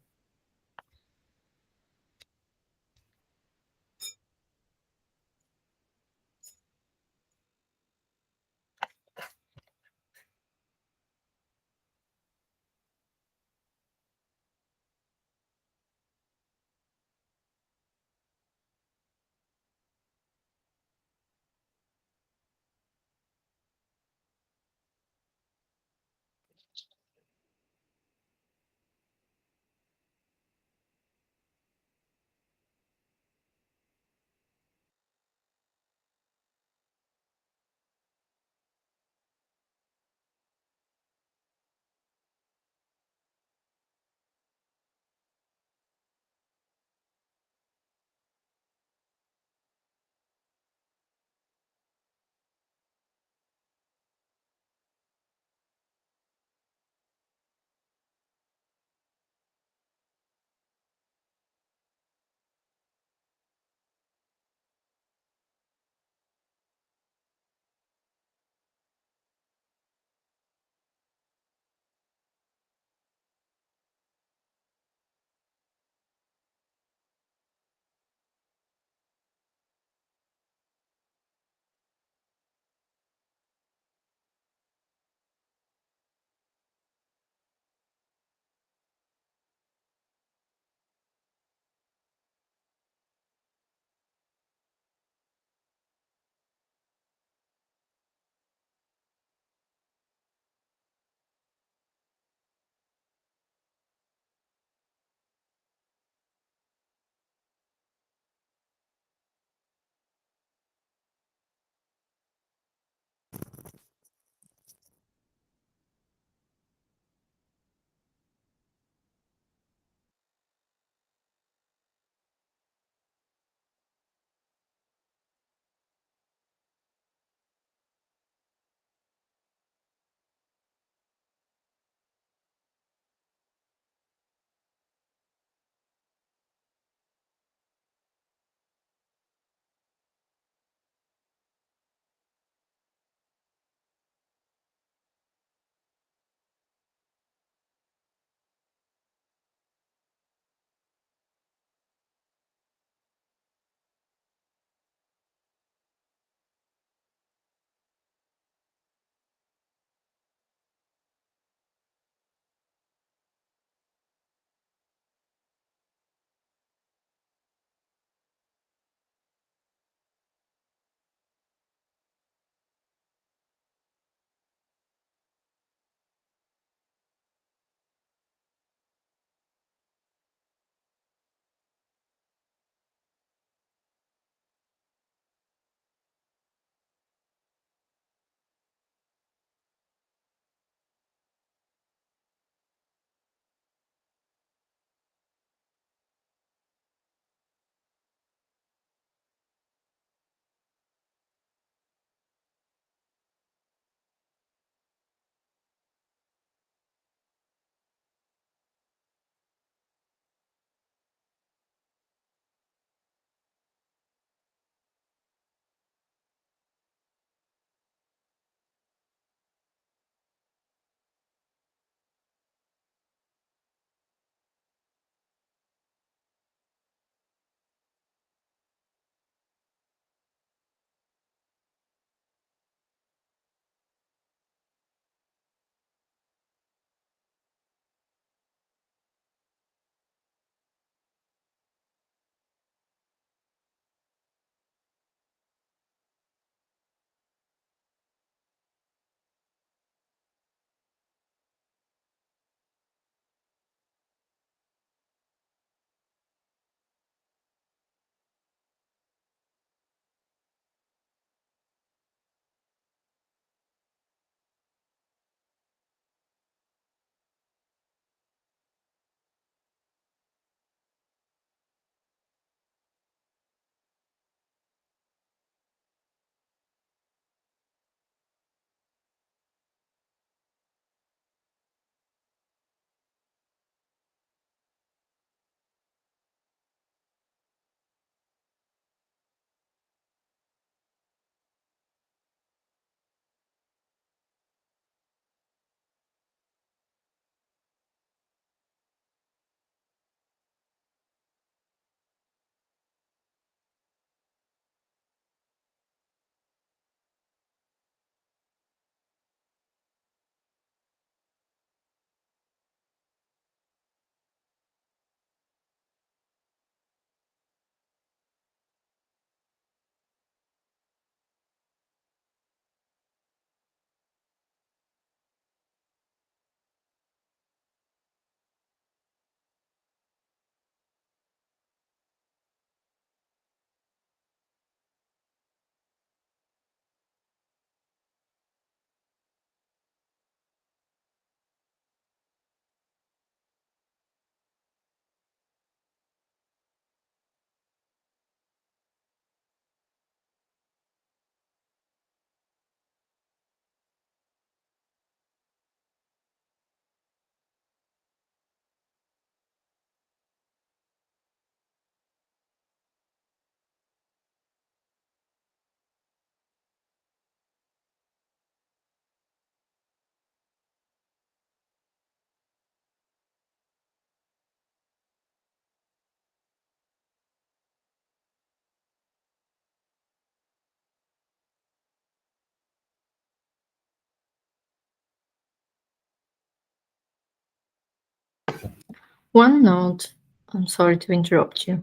One note. I'm sorry to interrupt you.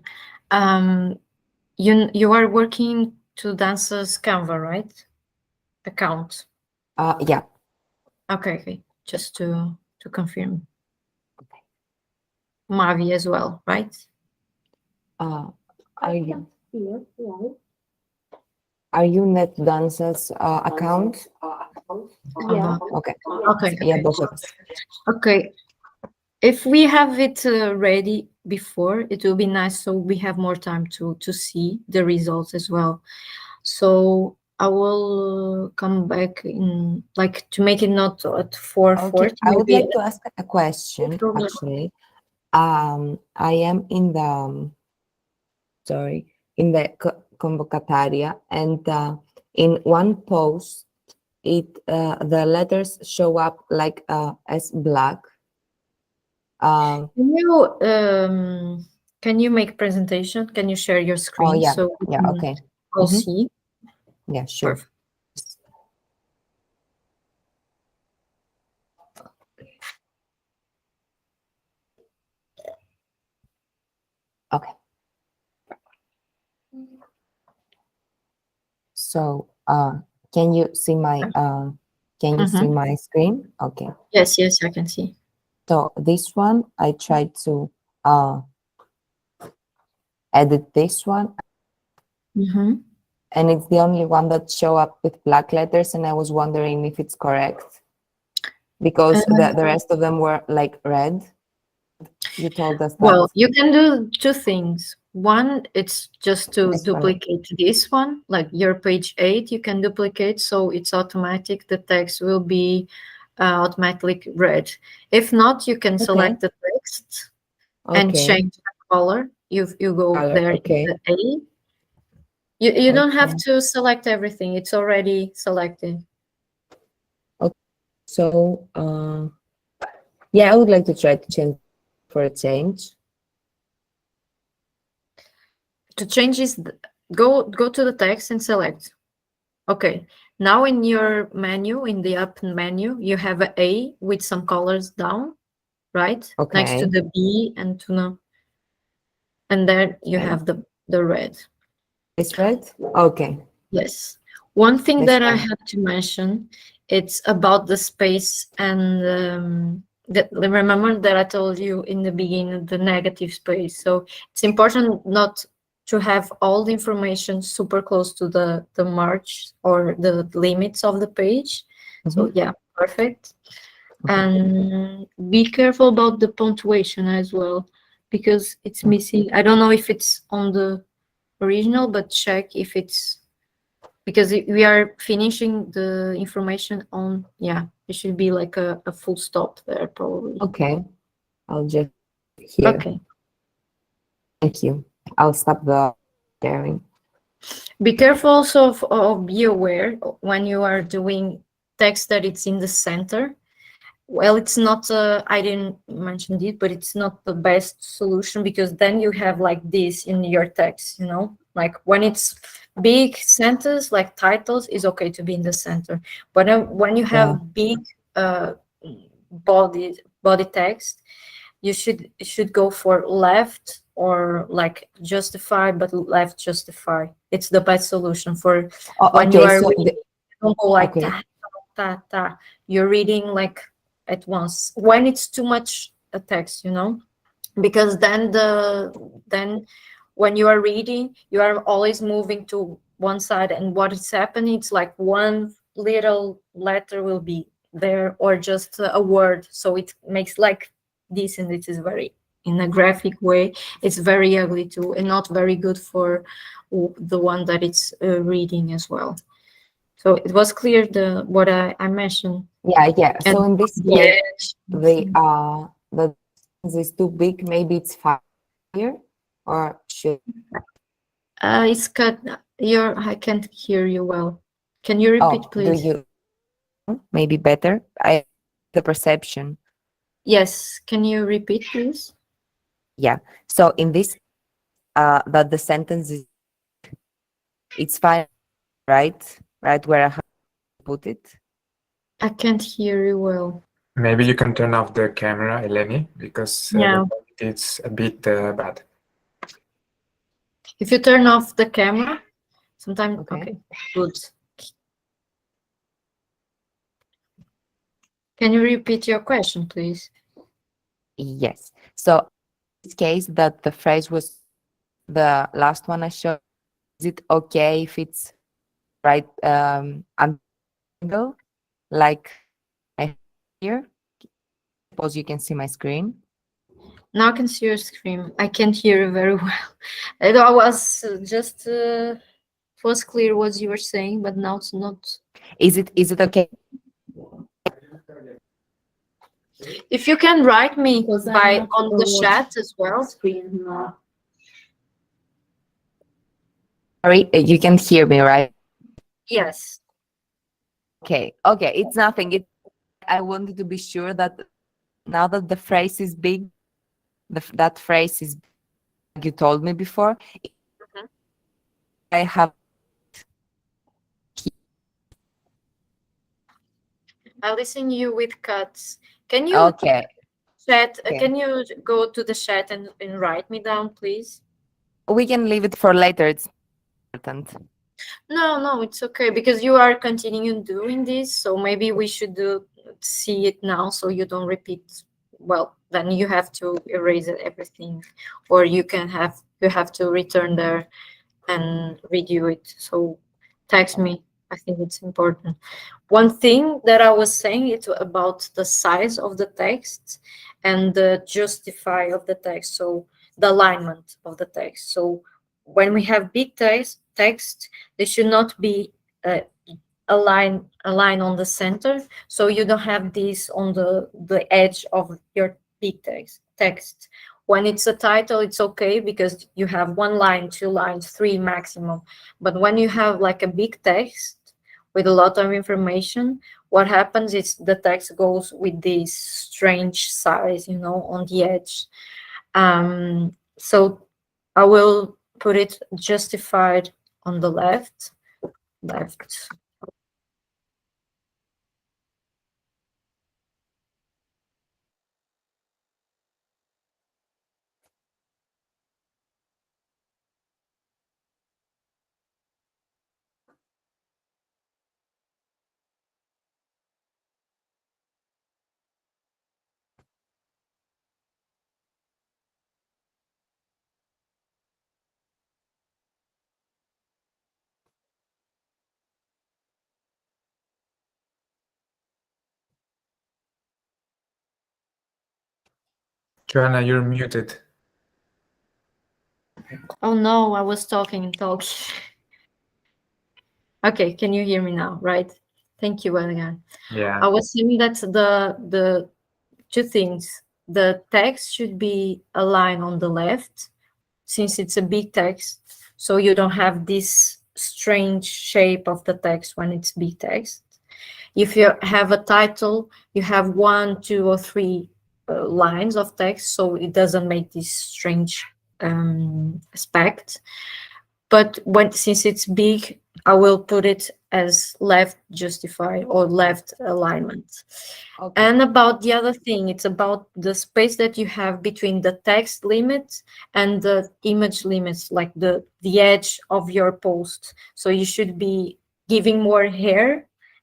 You are working to Dance's Canva, right? Account. Yeah. Okay. Just to confirm. Okay. Mavi as well, right? Are you Net Dance's account? Yeah. Okay. Okay. Yeah, both of us. Okay. If we have it ready before, it will be nice, so we have more time to see the results as well. So I will come back in, like, to make it not at 4:40. Okay. I would maybe. like to ask a question, actually. I am in the convocatoria, and in one post, the letters show up like as black. Can you make presentation? Can you share your screen? Oh yeah, So we yeah, can okay. all see? Yeah, sure. Perfect. Okay. So, can you see my screen? Okay. Yes, I can see. So this one, I tried to edit this one, and it's the only one that show up with black letters, and I was wondering if it's correct, because the rest of them were like red. You told us that. Well, you can do two things. One, it's just to duplicate this one, like your page 8, you can duplicate, so it's automatic. The text will be automatically read. If not, you can select the text and change the color. You go there in the A. You don't have to select everything. It's already selected. Okay. So, yeah, I would like to try to change for a change. To change this, go to the text and select. Okay, now in your menu, in the up menu, you have an A with some colors down, right? Okay. Next to the B and to no, and there you have the red. It's red? Okay. Yes. One thing that I have to mention, it's about the space and remember that I told you in the beginning, the negative space. So it's important not to have all the information super close to the marge or the limits of the page. So yeah, perfect. And be careful about the punctuation as well, because it's missing. I don't know if it's on the original, but check if it's, because we are finishing the information on, yeah, it should be like a full stop there probably. Okay, I'll just here. Okay. Thank you. I'll stop the sharing. Be careful also of be aware when you are doing text that it's in the center. Well, it's not, I didn't mention it, but it's not the best solution, because then you have like this in your text, you know, like when it's big sentence, like titles, is okay to be in the center. But when you have big body text, you should go for left, or like justify, but left justify. It's the best solution for when you are reading. Don't go like that. You're reading like at once when it's too much text, you know, because then when you are reading, you are always moving to one side, and what is happening, it's like one little letter will be there, or just a word, so it makes like this, and it is very, in a graphic way, it's very ugly too, and not very good for the one that it's reading as well. So it was clear what I mentioned. Yeah. So in this case, the is too big. Maybe it's higher, or should it's cut. I can't hear you well. Can you repeat, please? Do you maybe better? The perception. Yes. Can you repeat, please? Yeah. So in this, that the sentence is, it's fine, right? Right where I have put it. I can't hear you well. Maybe you can turn off the camera, Eleni, because Yeah. it's a bit bad. If you turn off the camera, sometimes, okay, good. Can you repeat your question, please? Yes. So in this case, that the phrase was the last one I showed. Is it okay if it's right angle, like I here? Suppose you can see my screen. Now I can see your screen. I can't hear you very well. I was just was clear what you were saying, but now it's not. Is it okay? If you can write me Because I'm by not on the sure what chat as well. screen now. Sorry, you can hear me, right? Yes. Okay. Okay. It's nothing. I wanted to be sure that now that the phrase is big, that phrase is like you told me before. I have. I listen you with cuts. Can you Okay. chat? Okay. Can you go to the chat and write me down, please? We can leave it for later. It's important. No, it's okay because you are continuing doing this, so maybe we should see it now so you don't repeat. Well, then you have to erase everything, or you have to return there and redo it. So text me. I think it's important. One thing that I was saying it's about the size of the text and the justify of the text. So the alignment of the text. So when we have big text, they should not be a line on the center. So you don't have this on the edge of your big text. When it's a title, it's okay because you have 1 line, 2 lines, 3 maximum. But when you have like a big text with a lot of information, what happens is the text goes with this strange size, on the edge. So I will put it justified on the left. Joanna, you're muted. Oh no, I was talking. Okay, can you hear me now? Right. Thank you again. Yeah. I was saying that the two things. The text should be aligned on the left, since it's a big text, so you don't have this strange shape of the text when it's big text. If you have a title, you have 1, 2, or 3 lines of text, so it doesn't make this strange aspect. But since it's big, I will put it as left justified or left alignment. Okay. And about the other thing, it's about the space that you have between the text limits and the image limits, like the edge of your post. So you should be giving more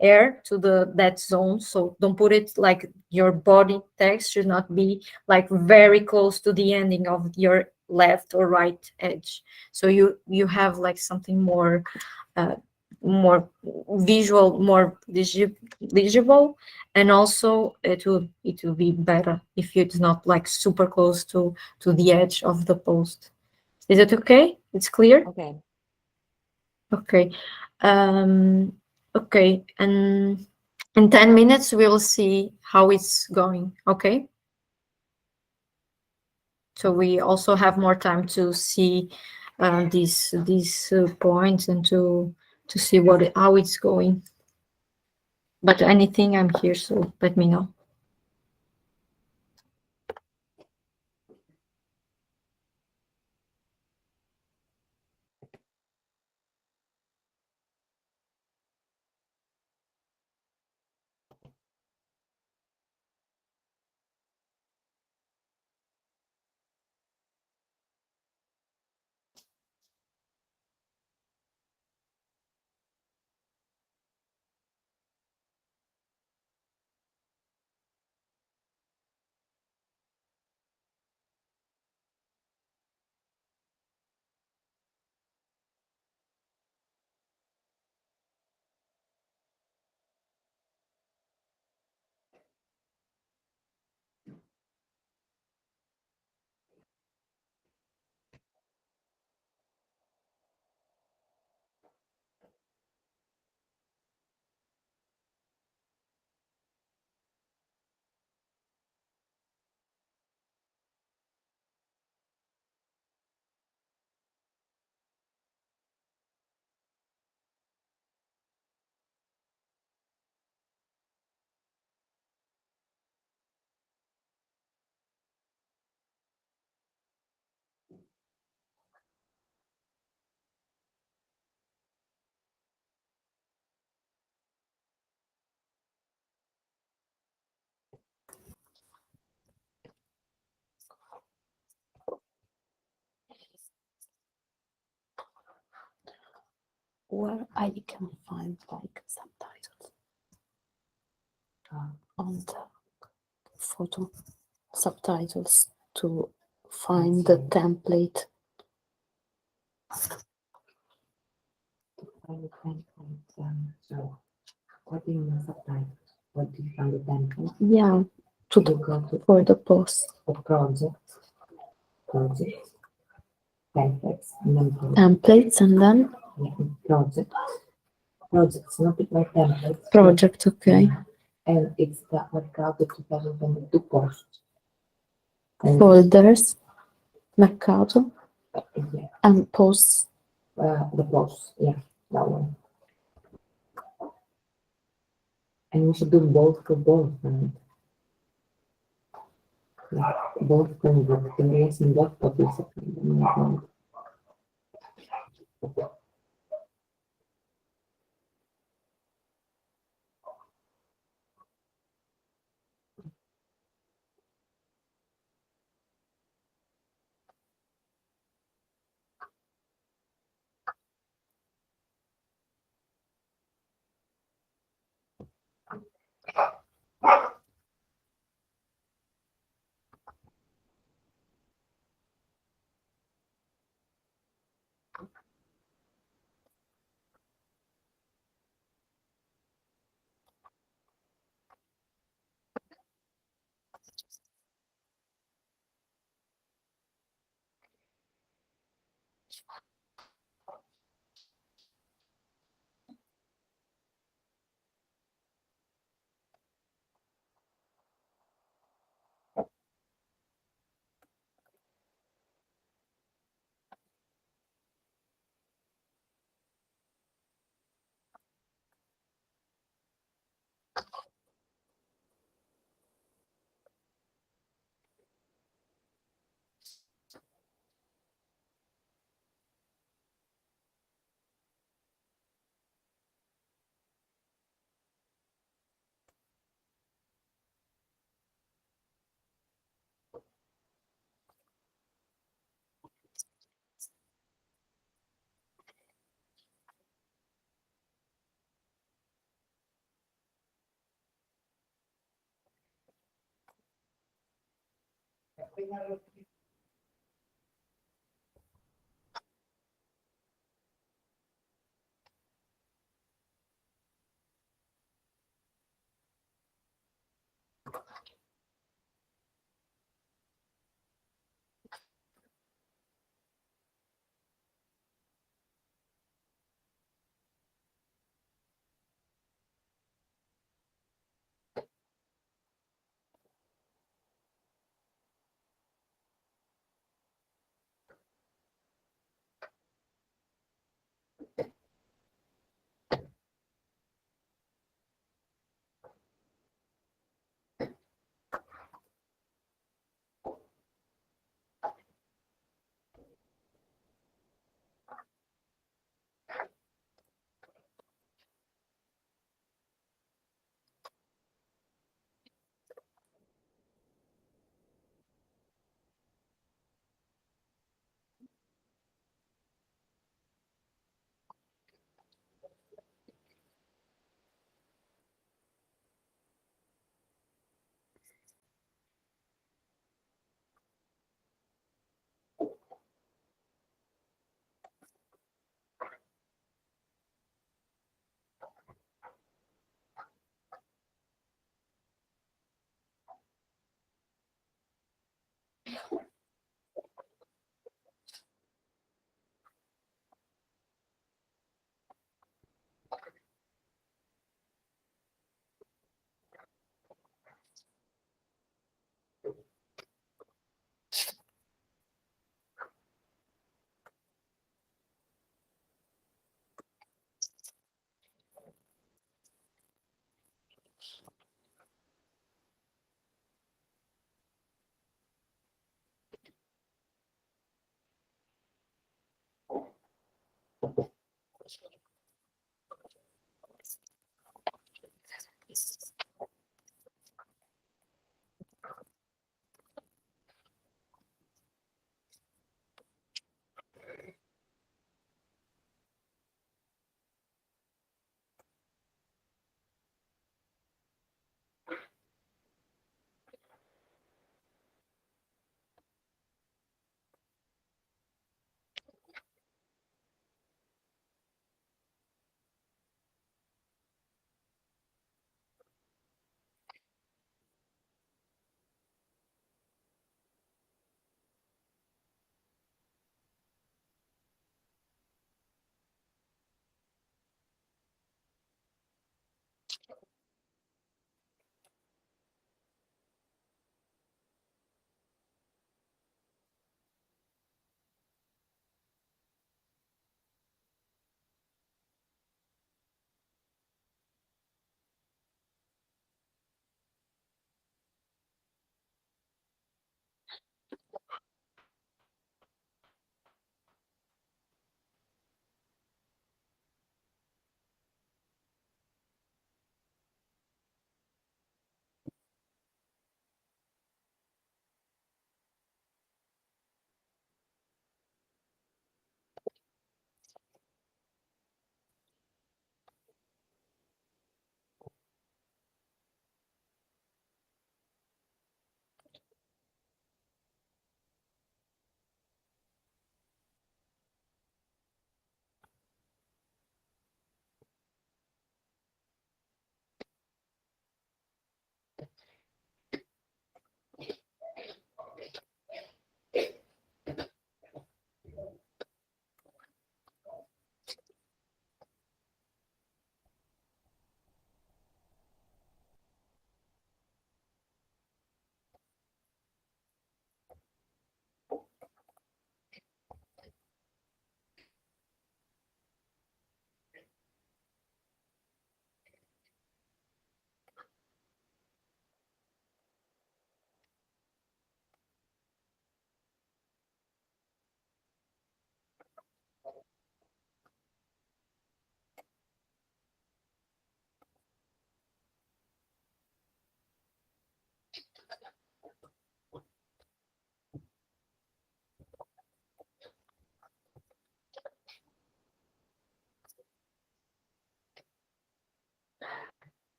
air to that zone. So don't put it like your body text should not be like very close to the ending of your left or right edge. So you have like something more more visual, more legible, and also it will be better if it's not like super close to the edge of the post. Is it okay? It's clear? Okay. Okay. Okay, and in 10 minutes we'll see how it's going. Okay, so we also have more time to see these points and to see how it's going. But anything, I'm here, so let me know. where I can find like subtitles on the photo, subtitles to find the template. So, what do you mean subtitles? What do you find the template? Yeah, to the, for the post. A project, templates, and then Templates and then projects, not like templates. project, okay. And it's the workout of 2022 post. And Folders, Mercato, yeah, and posts. the post, yeah, that one. And we should do both for both, right? Yeah, both can work. Can we see both participants?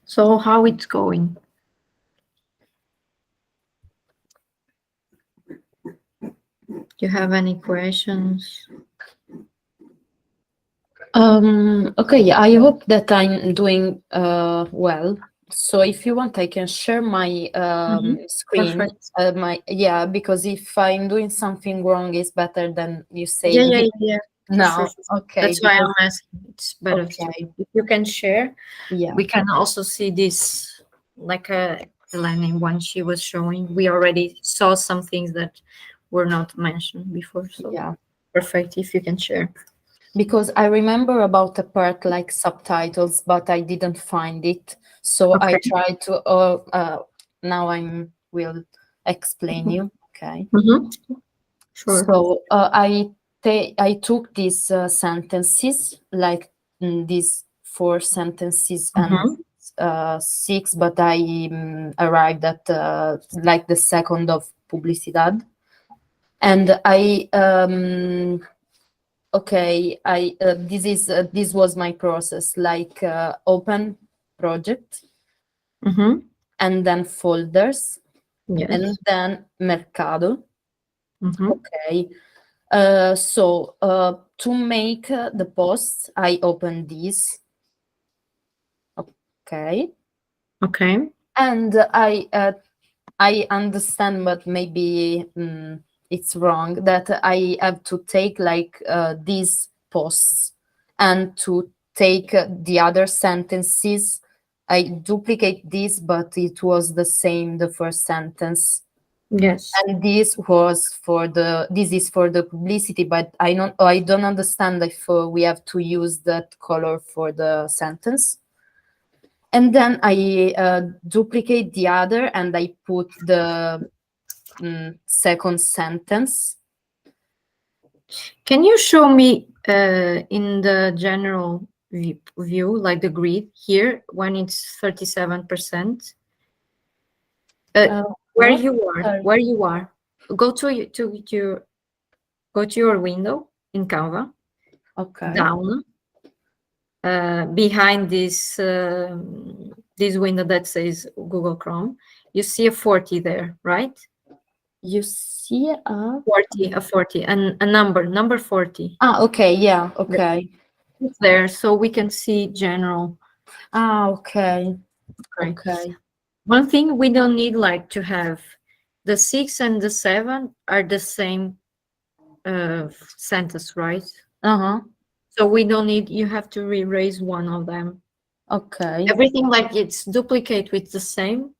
So how it's going? Do you have any questions? Okay, I hope that I'm doing well. So if you want, I can share my screen. Perfect. Because if I'm doing something wrong, it's better than you say Yeah. now. Sure. Okay, That's why I'm because- asking. It's better Okay. if you can share. yeah. We can also see this, like Eleni, when she was showing. We already saw some things that were not mentioned before. So Yeah. perfect if you can share. Because I remember about a part like subtitles, but I didn't find it. So I Okay. tried to. Now will explain you. Okay. Sure. So I took these sentences, like these 4 sentences and 6, but I arrived at like the second of publicidad, and I I this was my process, like open project, and then folders, Yes. and then mercado. Okay. So to make the posts, I open these. Okay. Okay. And I understand, but maybe it's wrong, that I have to take like these posts and to take the other sentences. I duplicate this, but it was the same, the first sentence. Yes. And this is for the publicity, but I don't understand if we have to use that color for the sentence. And then I duplicate the other and I put the second sentence. Can you show me in the general view, like the grid here, when it's 37%? Where what? you are, Sorry. where you are. Go to your window in Canva, Okay. down, behind this window that says Google Chrome. You see a 40 there, right? You see 40, and a number 40. Okay, yeah, okay. It's there, so we can see general. Okay. Right. Okay. One thing we don't need, like, to have the 6 and the 7 are the same sentence, right? Uh-huh. So we don't need, you have to erase one of them. Okay. Everything, like, it's duplicate with the same.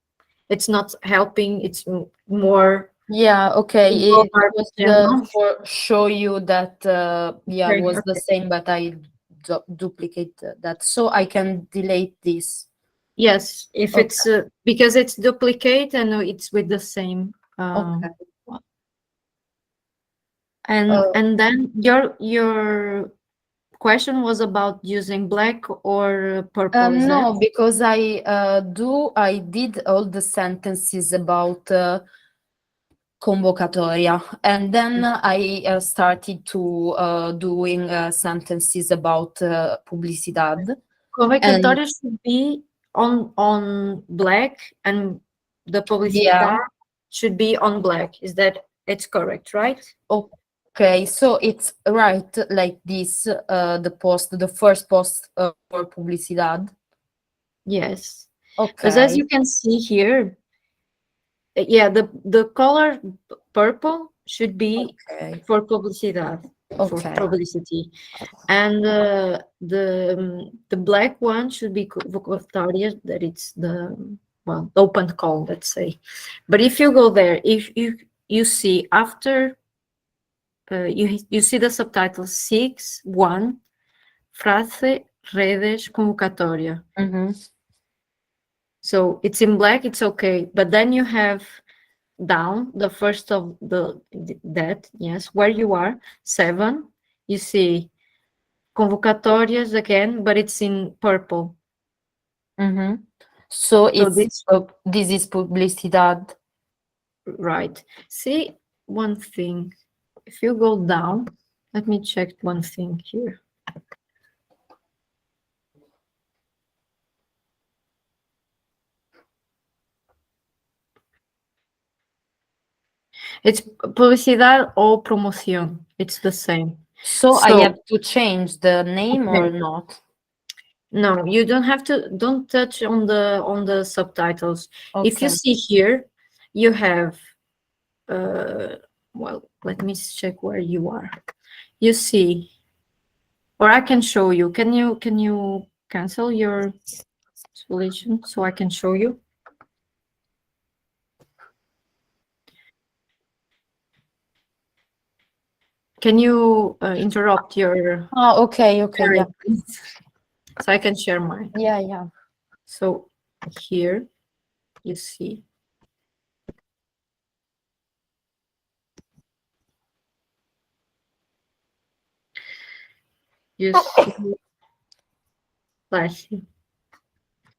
It's not helping, it's more. Yeah, okay. More It was general. for show you that yeah, it was the Okay. same, but I duplicate that, so I can delete this. Yes, if Okay. it's because it's duplicate and it's with the same. Okay. And then your question was about using black or purple. Is No, that? because I did all the sentences about convocatoria, and then I started to doing sentences about publicidad. Convocatoria should be on black, and the publicidad should be on black. Is that it's correct, right? Okay, so it's right like this, the first post for publicidad. Yes. Okay. Because as you can see here, yeah, the color purple should be for publicidad, for publicity, and the black one should be convocatoria, that it's the open call, let's say. But if you go there, if you see after you see the subtitle 6.1 frase redes convocatoria. So it's in black, it's okay, but then you have down the first of that, yes, where you are, 7, you see convocatorias again, but it's in purple. So it's this is publicidad, right? See one thing, if you go down, let me check one thing here. It's publicidad or promoción. It's the same. So I have to change the name or not? No, you don't have to. Don't touch on the subtitles. If you see here, you have. Well, let me check where you are. You see, or I can show you. Can you cancel your solution so I can show you? Can you interrupt your? Oh, okay, yeah. So I can share mine. Yeah. So here, you see. You see. Let's see.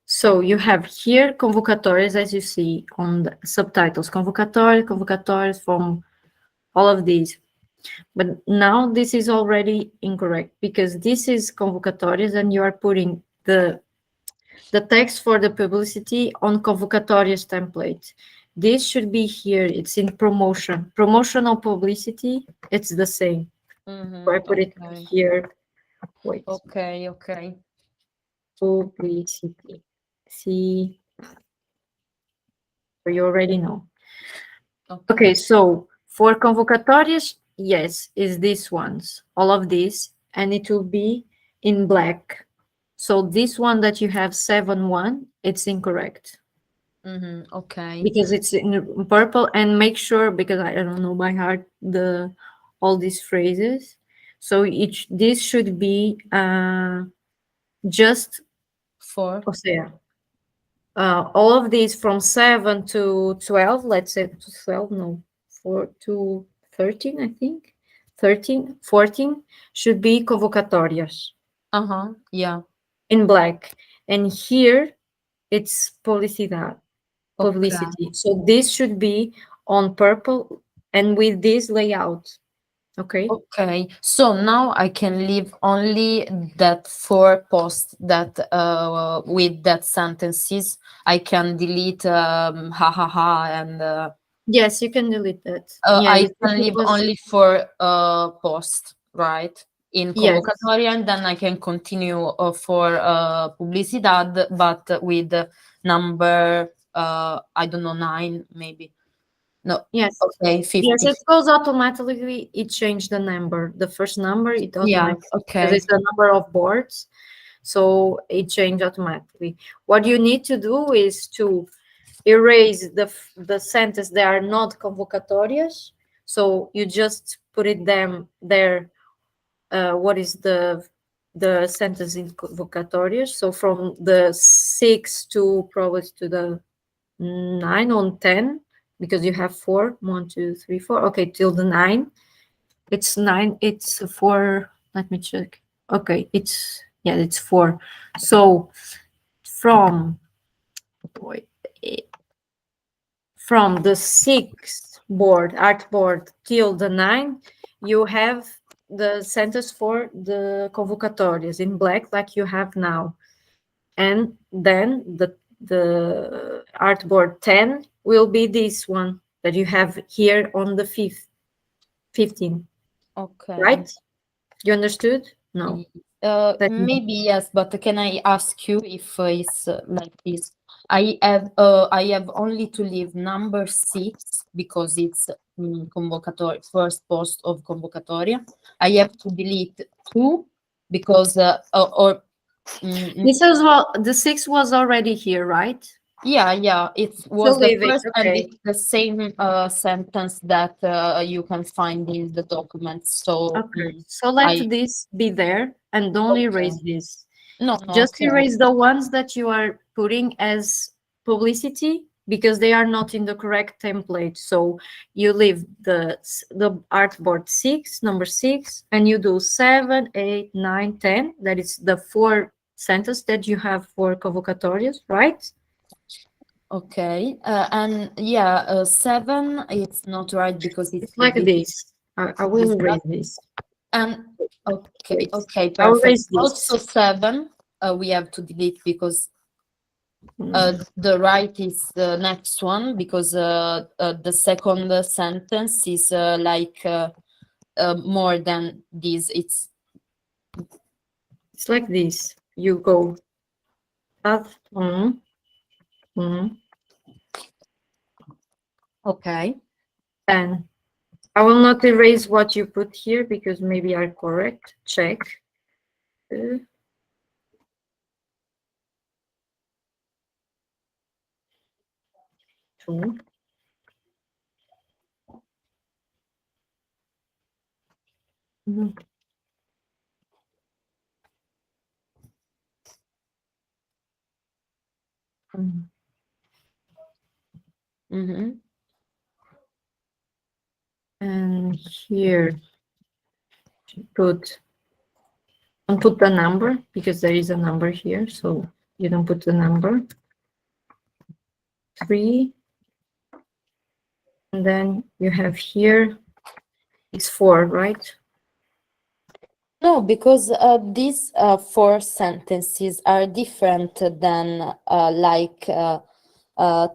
So you have here convocatórias, as you see on the subtitles, convocatórias from all of these. But now this is already incorrect because this is convocatórias and you are putting the text for the publicity on convocatórias template. This should be here. It's in promotion. Promotional publicity, it's the same. So I put it here. Wait. Okay. Publicity. See, so you already know. Okay, so for convocatórias, yes, is these ones, all of these, and it will be in black. So this one that you have 7.1, it's incorrect. Okay. because it's in purple, and make sure, because I don't know by heart all these phrases. So this should be just, For o sea, all of these from 7 to 12, let's say to 12, no, 4 to 13, I think. 13, 14 should be convocatorias yeah. in black. And here it's publicidad, Okay. publicity. So this should be on purple and with this layout. Okay. Okay, so now I can leave only that 4 posts that with that sentences. I can delete ha ha ha and Yes, you can delete that. I If can it leave was, only for post, right? In yes, convocatoria, and then I can continue for publicidad, but with number I don't know, 9 maybe. No, yes. okay, Yes, 50. it goes automatically. It changed the number. The first number, it Yeah, automatically, because okay. it's the number of boards. So it changed automatically. What you need to do is to erase the sentence that are not convocatorias. So you just put it them there. What is the sentence in convocatorias? So from the 6 to probably to the 9 on 10, because you have 4, 1, 2, 3, 4. Okay, till the 9. It's 9. It's 4. Let me check. Okay, it's 4. So from from the 6th board, art board, till the 9, you have the sentence for the convocatorias in black, like you have now. And then the artboard 10 will be this one that you have here on the 15, Okay. right? You understood? No. Maybe yes, but can I ask you if it's like this? I have only to leave number 6 because it's convocatory, first post of convocatoria. I have to delete 2 because This is what the 6 was already here, right? yeah, it was the leave it, first, and okay. it's the same sentence that you can find in the document. So Okay. So let I this be there and don't Okay. erase this. no, Just okay. erase the ones that you are putting as publicity, because they are not in the correct template. So you leave the artboard 6, number 6, and you do 7, 8, 9, 10. That is the 4 sentence that you have for convocatorias, right? Okay, and yeah, 7, it's not right because it's It's like this. this. I will erase this. And okay, Wait. okay, I will perfect. erase this. Also 7, we have to delete because Mm. the right is the next one, because the second sentence is like more than this. It's It's like this. You go up. okay. And I will not erase what you put here because maybe are correct. Check. Two. Mhm. Mhm. Mm-hmm. And here put, don't put the number because there is a number here, so you don't put the number. 3, and then you have here is 4, right? No, because these 4 sentences are different than like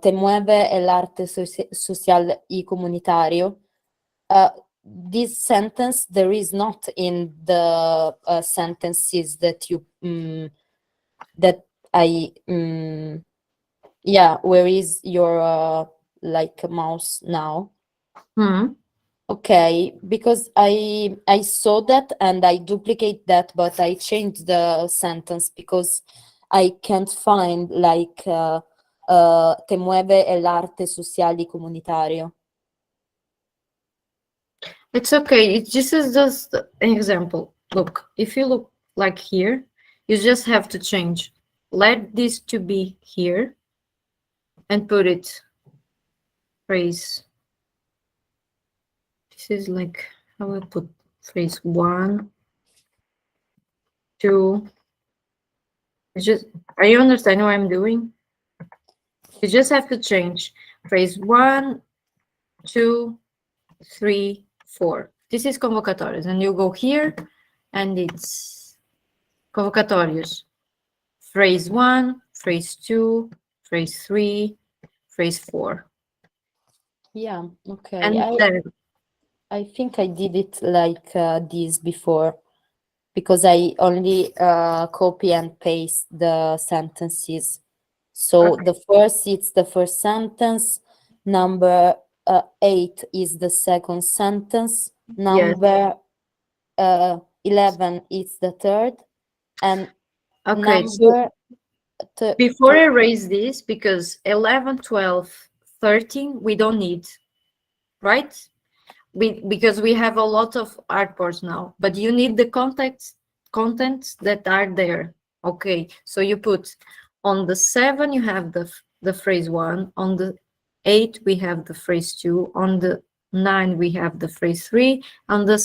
te mueve el arte social y comunitario. This sentence there is not in the sentences that you that I yeah, where is your like mouse now? Hmm. Okay, because I saw that and I duplicate that, but I changed the sentence because I can't find like que mueve el arte social y comunitario. It's okay. This is just an example. Look, if you look like here, you just have to change. Let this to be here and put it phrase. This is like how I put phrase 1, 2. Just, are you understanding what I'm doing? You just have to change phrase 1, 2, 3, 4. This is convocatorios, and you go here, and it's convocatorios. Phrase 1, phrase 2, phrase 3, phrase 4. Yeah, okay. And then, I think I did it like this before, because I only copy and paste the sentences. So Okay. the first, it's the first sentence. Number 8 is the second sentence. Number 11 is the third. And okay, so number before I erase this, because 11, 12, 13, we don't need, right? Because we have a lot of artboards now, but you need the contents that are there. Okay, so you put on the 7, you have the phrase 1. On the 8, we have the phrase 2. On the 9, we have the phrase 3. On the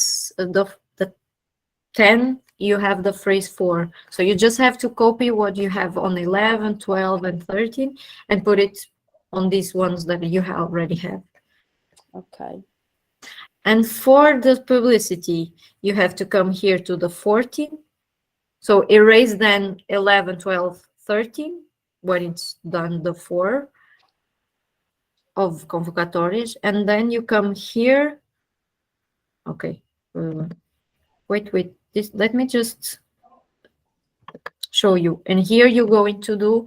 10, you have the phrase 4. So you just have to copy what you have on 11, 12, and 13 and put it on these ones that you already have. Okay. And for the publicity, you have to come here to the 14. So erase then 11, 12, 13 when it's done the 4 of convocatórias. And then you come here. Okay. Wait. Let me just show you. And here you're going to do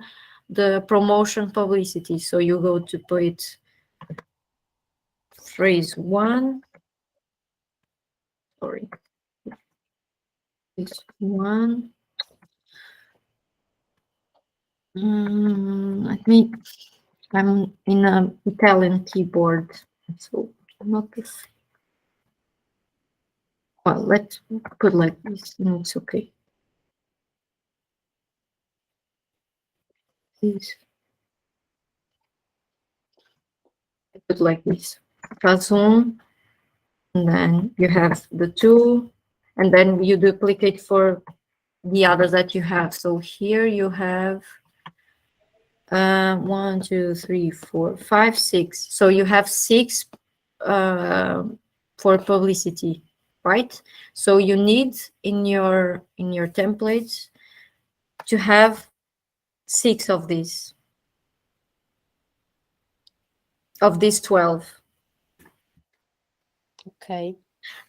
the promotion publicity. So you go to put phrase 1. Sorry. Phrase 1. I'm in an Italian keyboard, so not this. Well, let's put like this, and it's okay. Please. Put like this. Press on, and then you have the 2, and then you duplicate for the others that you have. So here you have 1, 2, 3, 4, 5, 6. So you have 6 for publicity, right? So you need in your templates to have 6 of these 12. Okay.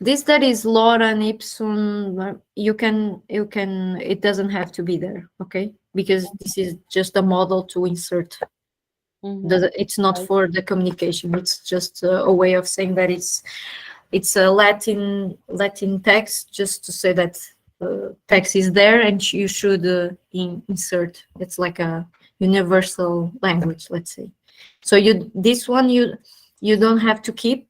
This that is Lorem Ipsum, you can it doesn't have to be there, okay? Because this is just a model to insert. It's not for the communication. It's just a way of saying that it's a Latin text, just to say that text is there and you should insert. It's like a universal language, let's say. So this one you don't have to keep.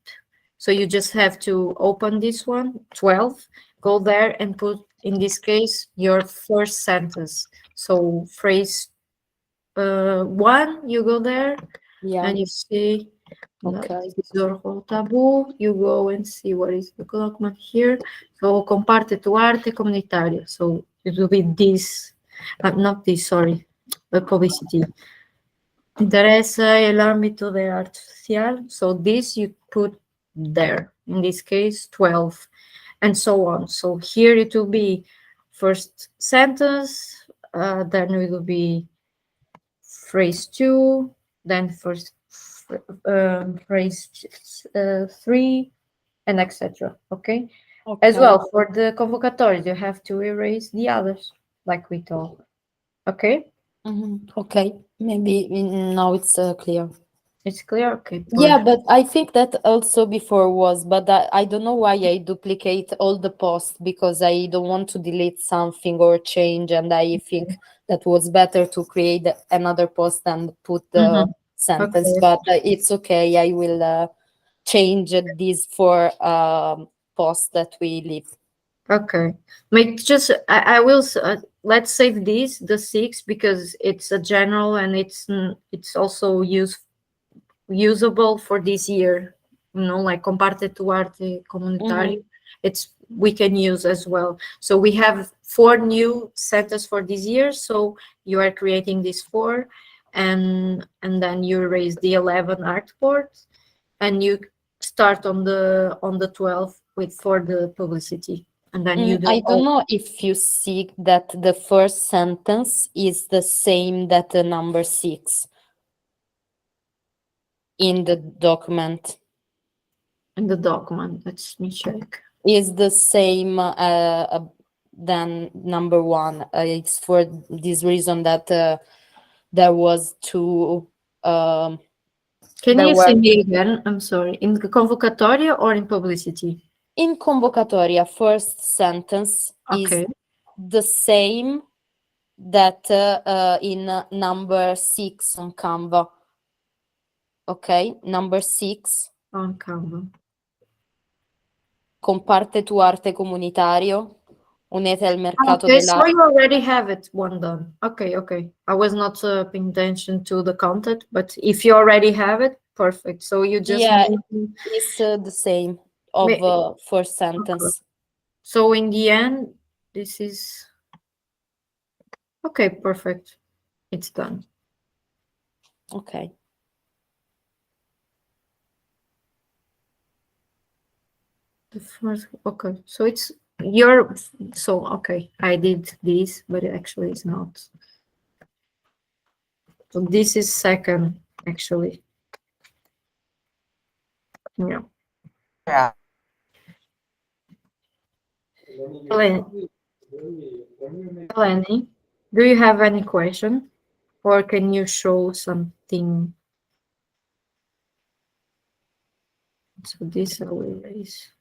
So you just have to open this one, 12, go there and put, in this case, your first sentence. So phrase 1, you go there, and you see, Okay. taboo, you go and see what is the document here. So comparte tu arte comunitario. So it will be this, not this, sorry, the publicity. Interesa el ámbito de arte social. So this you put there, in this case 12, and so on. So here it will be first sentence, then it will be phrase 2, then first phrase 3, and etc. Okay? As well, for the convocatorios, you have to erase the others, like we told. Okay? Okay, maybe now it's clear. It's clear? Okay. Yeah, perfect. but I think that also before was, but I don't know why I duplicate all the posts because I don't want to delete something or change, and I think that was better to create another post and put the sentence. Okay. But it's okay. I will change these four posts that we leave. Okay. Make just I will let's save this the 6 because it's a general and it's also usable for this year. You know, like comparte tu arte comunitario. It's we can use as well. So we have 4 new sentences for this year. So you are creating these 4, and then you erase the 11 artboards, and you start on the 12 with for the publicity, and then you do I all. don't know if you see that the first sentence is the same that the number 6 in the document. In the document. Let me check. Is the same than number 1. It's for this reason that there was two. Can There you were see me again? I'm sorry. In the convocatoria or in publicity? in convocatoria. First sentence Okay. is the same that in number 6 on Canva. Okay, number 6. On Canva. Comparte tu arte comunitario. Unete al mercato Okay, so della. you already have it one done. Okay, okay. I was not paying attention to the content, but if you already have it, perfect. So you just Yeah, need it's the same of first sentence. so in the end, this is okay, perfect. It's done. Okay. The first, okay, so it's your, so okay, I did this, but it actually is not. So this is second, actually. Yeah. Yeah. Eleni, do you have any question, or can you show something? So this I will erase.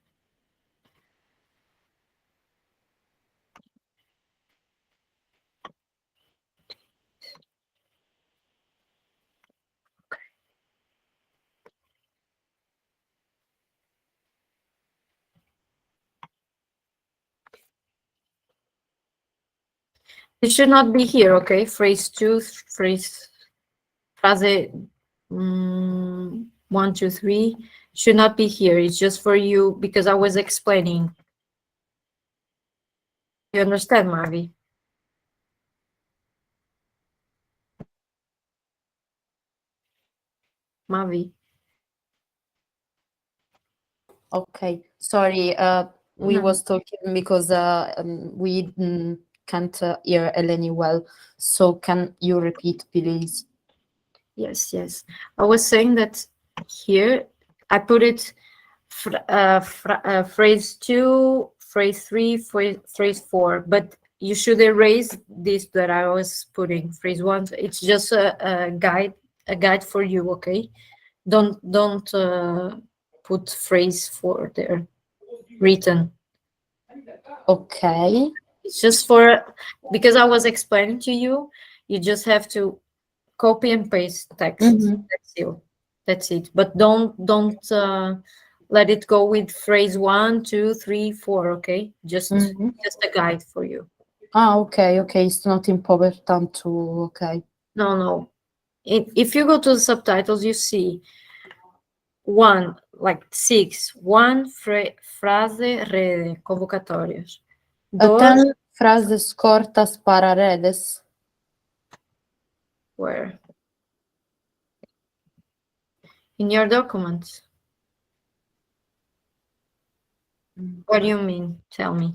It should not be here, okay? Phrase 2, phrase, frase 1, 2, 3 should not be here. It's just for you because I was explaining. You understand, Mavi? Mavi. Okay, sorry. We Mhm. was talking because we can't hear Eleni well. So can you repeat, please? Yes, yes. I was saying that here I put it phrase 2, phrase 3, phrase 4, but you should erase this that I was putting phrase 1. It's just a guide for you, okay? Don't put phrase 4 there written. Okay. It's just for because I was explaining to you. You just have to copy and paste text. That's it. But don't let it go with phrase 1, 2, 3, 4. Okay, just a guide for you. Ah, okay, okay. It's not important to. Okay. No. If you go to the subtitles, you see 1, like 6, 1 frase rede convocatórias. 2, 10 frases cortas para redes. where in your documents. What do you mean? Tell me.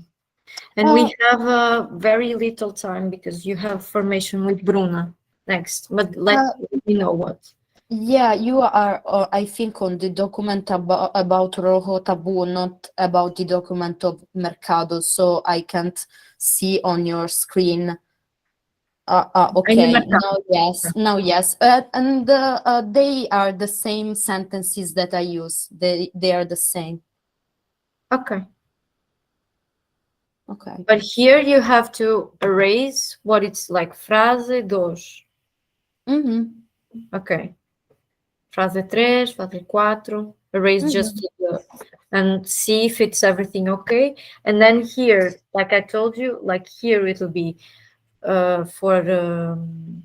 And we have very little time because you have formation with Bruna next. But let me know what. Yeah, you are, I think, on the document about Rojo Taboo, not about the document of Mercado, so I can't see on your screen Okay. Animação. Now yes. And they are the same sentences that I use. They are the same. Okay. Okay. But here you have to erase what it's like frase 2. Okay. Frase 3, frase 4. Erase just and see if it's everything okay. And then here, like I told you, like here it will be for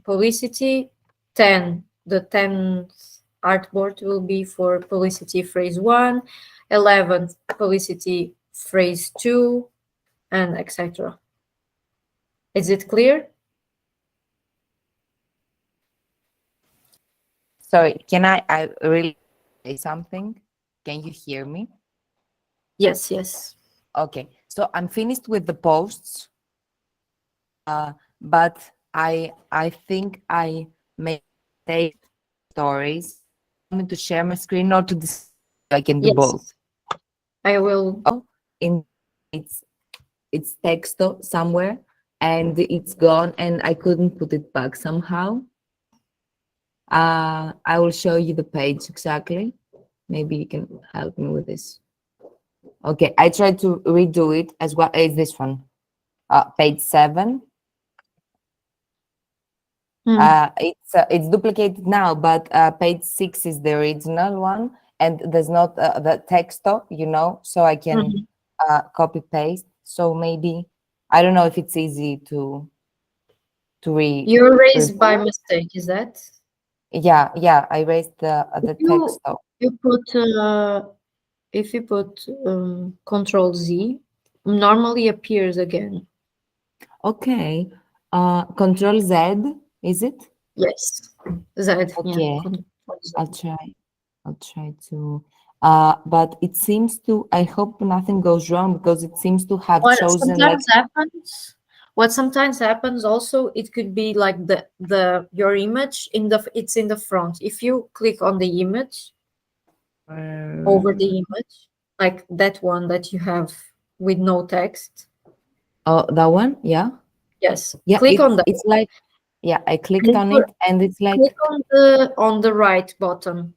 publicity 10. The 10th artboard will be for publicity phrase 1, 11th publicity phrase 2, and etc. Is it clear? Sorry, can I really say something? Can you hear me? Yes, yes. Okay, so I'm finished with the posts, but I think I may take stories. I'm going to share my screen or to this. I can do Yes. both. I will. In it's text somewhere and it's gone and I couldn't put it back somehow. I will show you the page exactly. Maybe you can help me with this. Okay, I tried to redo it as well as this one. Page 7. It's duplicated now, but page 6 is the original one, and there's not the text, so I can copy paste. So maybe I don't know if it's easy to read. You erased by mistake, is that? Yeah, I erased the text. You put if you put Control Z, normally appears again. Okay. Control Z, is it? Yes, Z. Okay. Yeah. I'll try to. But it seems to. I hope nothing goes wrong because it seems to have chosen like. What sometimes happens also, it could be like your image it's in the front. If you click on the image over the image, like that one that you have with no text. Oh, that one? Yeah. Yes. Yeah. Click on that. It's like, yeah, I clicked on it and it's like click on the right bottom.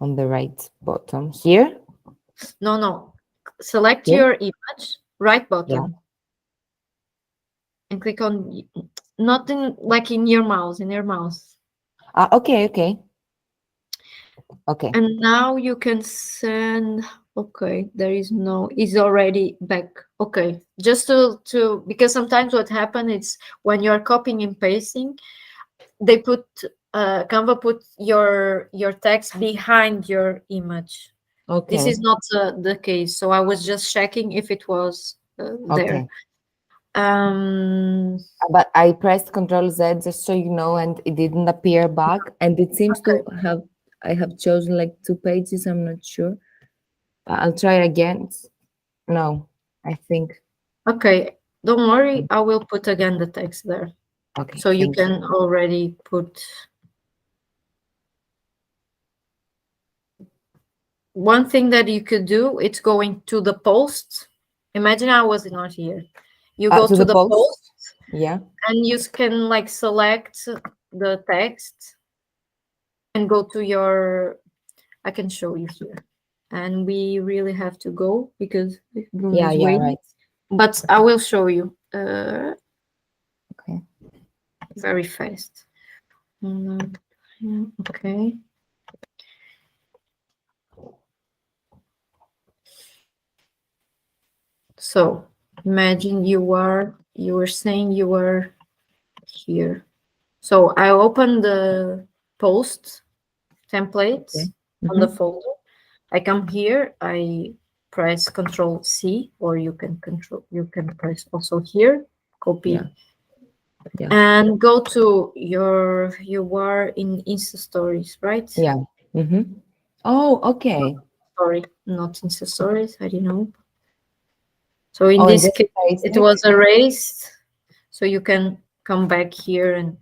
On the right bottom here. No. Select Here? your image, right bottom. Yeah. And click on not in like in your mouse, Okay. And now you can send. Okay, there is no. Is already back. Okay, just to because sometimes what happens is when you are copying and pasting, they put Canva put your text behind your image. Okay. This is not the case. So I was just checking if it was there. Okay. But I pressed Control Z just so you know, and it didn't appear back. And it seems to have. I have chosen like 2 pages. I'm not sure. I'll try again. No, I think. Okay, don't worry. I will put again the text there. Okay. So you can already put. One thing that you could do, it's going to the post. Imagine I was not here. You go to the post. Yeah. And you can like select the text and go to your. I can show you here. And we really have to go because Bruno is waiting. Right. But I will show you. Okay. Very fast. Okay. So imagine you were saying you were here. So I open the post templates on the folder. I come here, I press Control C, or you can press also here, copy. Yeah. And go to you are in Insta Stories, right? Yeah. Oh, okay. Sorry, not Insta Stories, I don't know. So in this case, it was erased. So you can come back here and,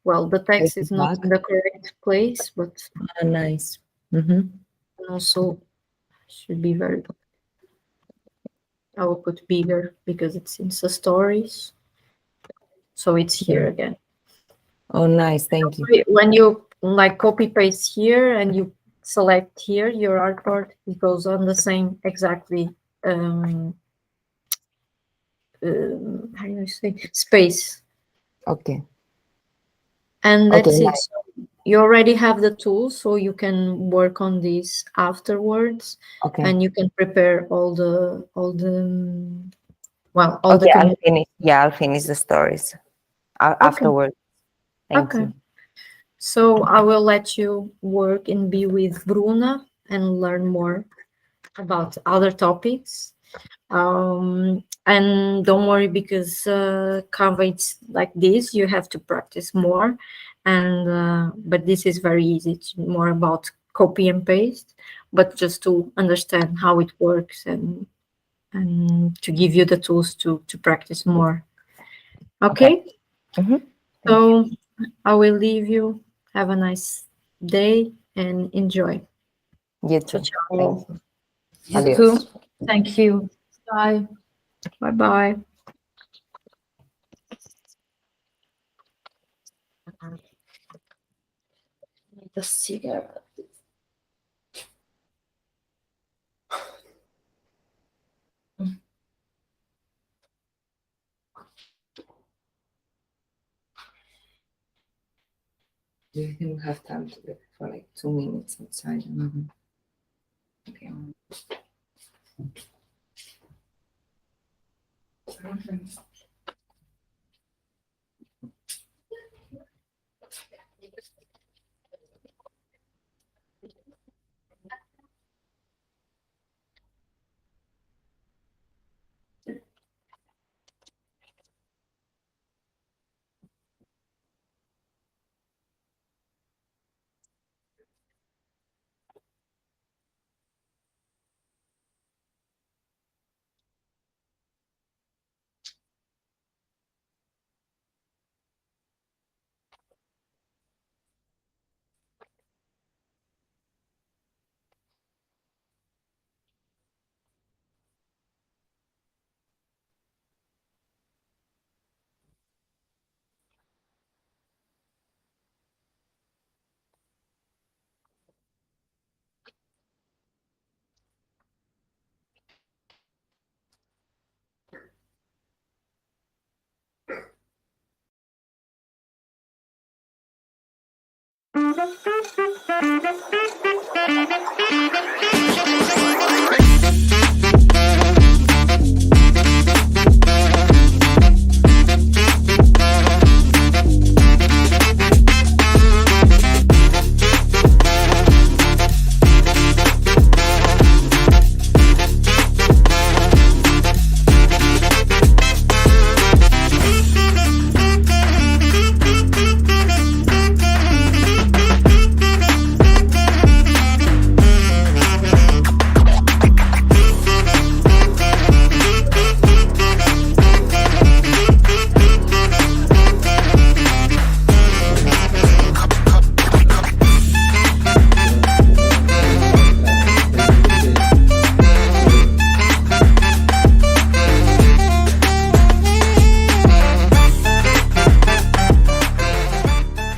well, the text is not in the correct place, but nice. And also should be very. I will put bigger because it's Insta Stories. So it's here again. Oh, nice. Thank you. When you like copy paste here and you select here your artboard, it goes on the same exactly how do you say, space. Okay. And that's Okay, it. So you already have the tools, so you can work on this afterwards, Okay. and you can prepare all the well, all Okay, the I'll finish. Yeah, I'll finish the stories afterwards. Thank Okay. you. So I will let you work and be with Bruna and learn more about other topics. And don't worry, because Canva it's like this. You have to practice more, and but this is very easy. It's more about copy and paste, but just to understand how it works and to give you the tools to practice more. Okay. Mhm. So I will leave you. Have a nice day and enjoy. You Ciao, too. ciao. You Adios. too. Thank you. Bye. Bye bye. The cigarette. Do you think we have time to wait for like 2 minutes outside? Okay. Thank you.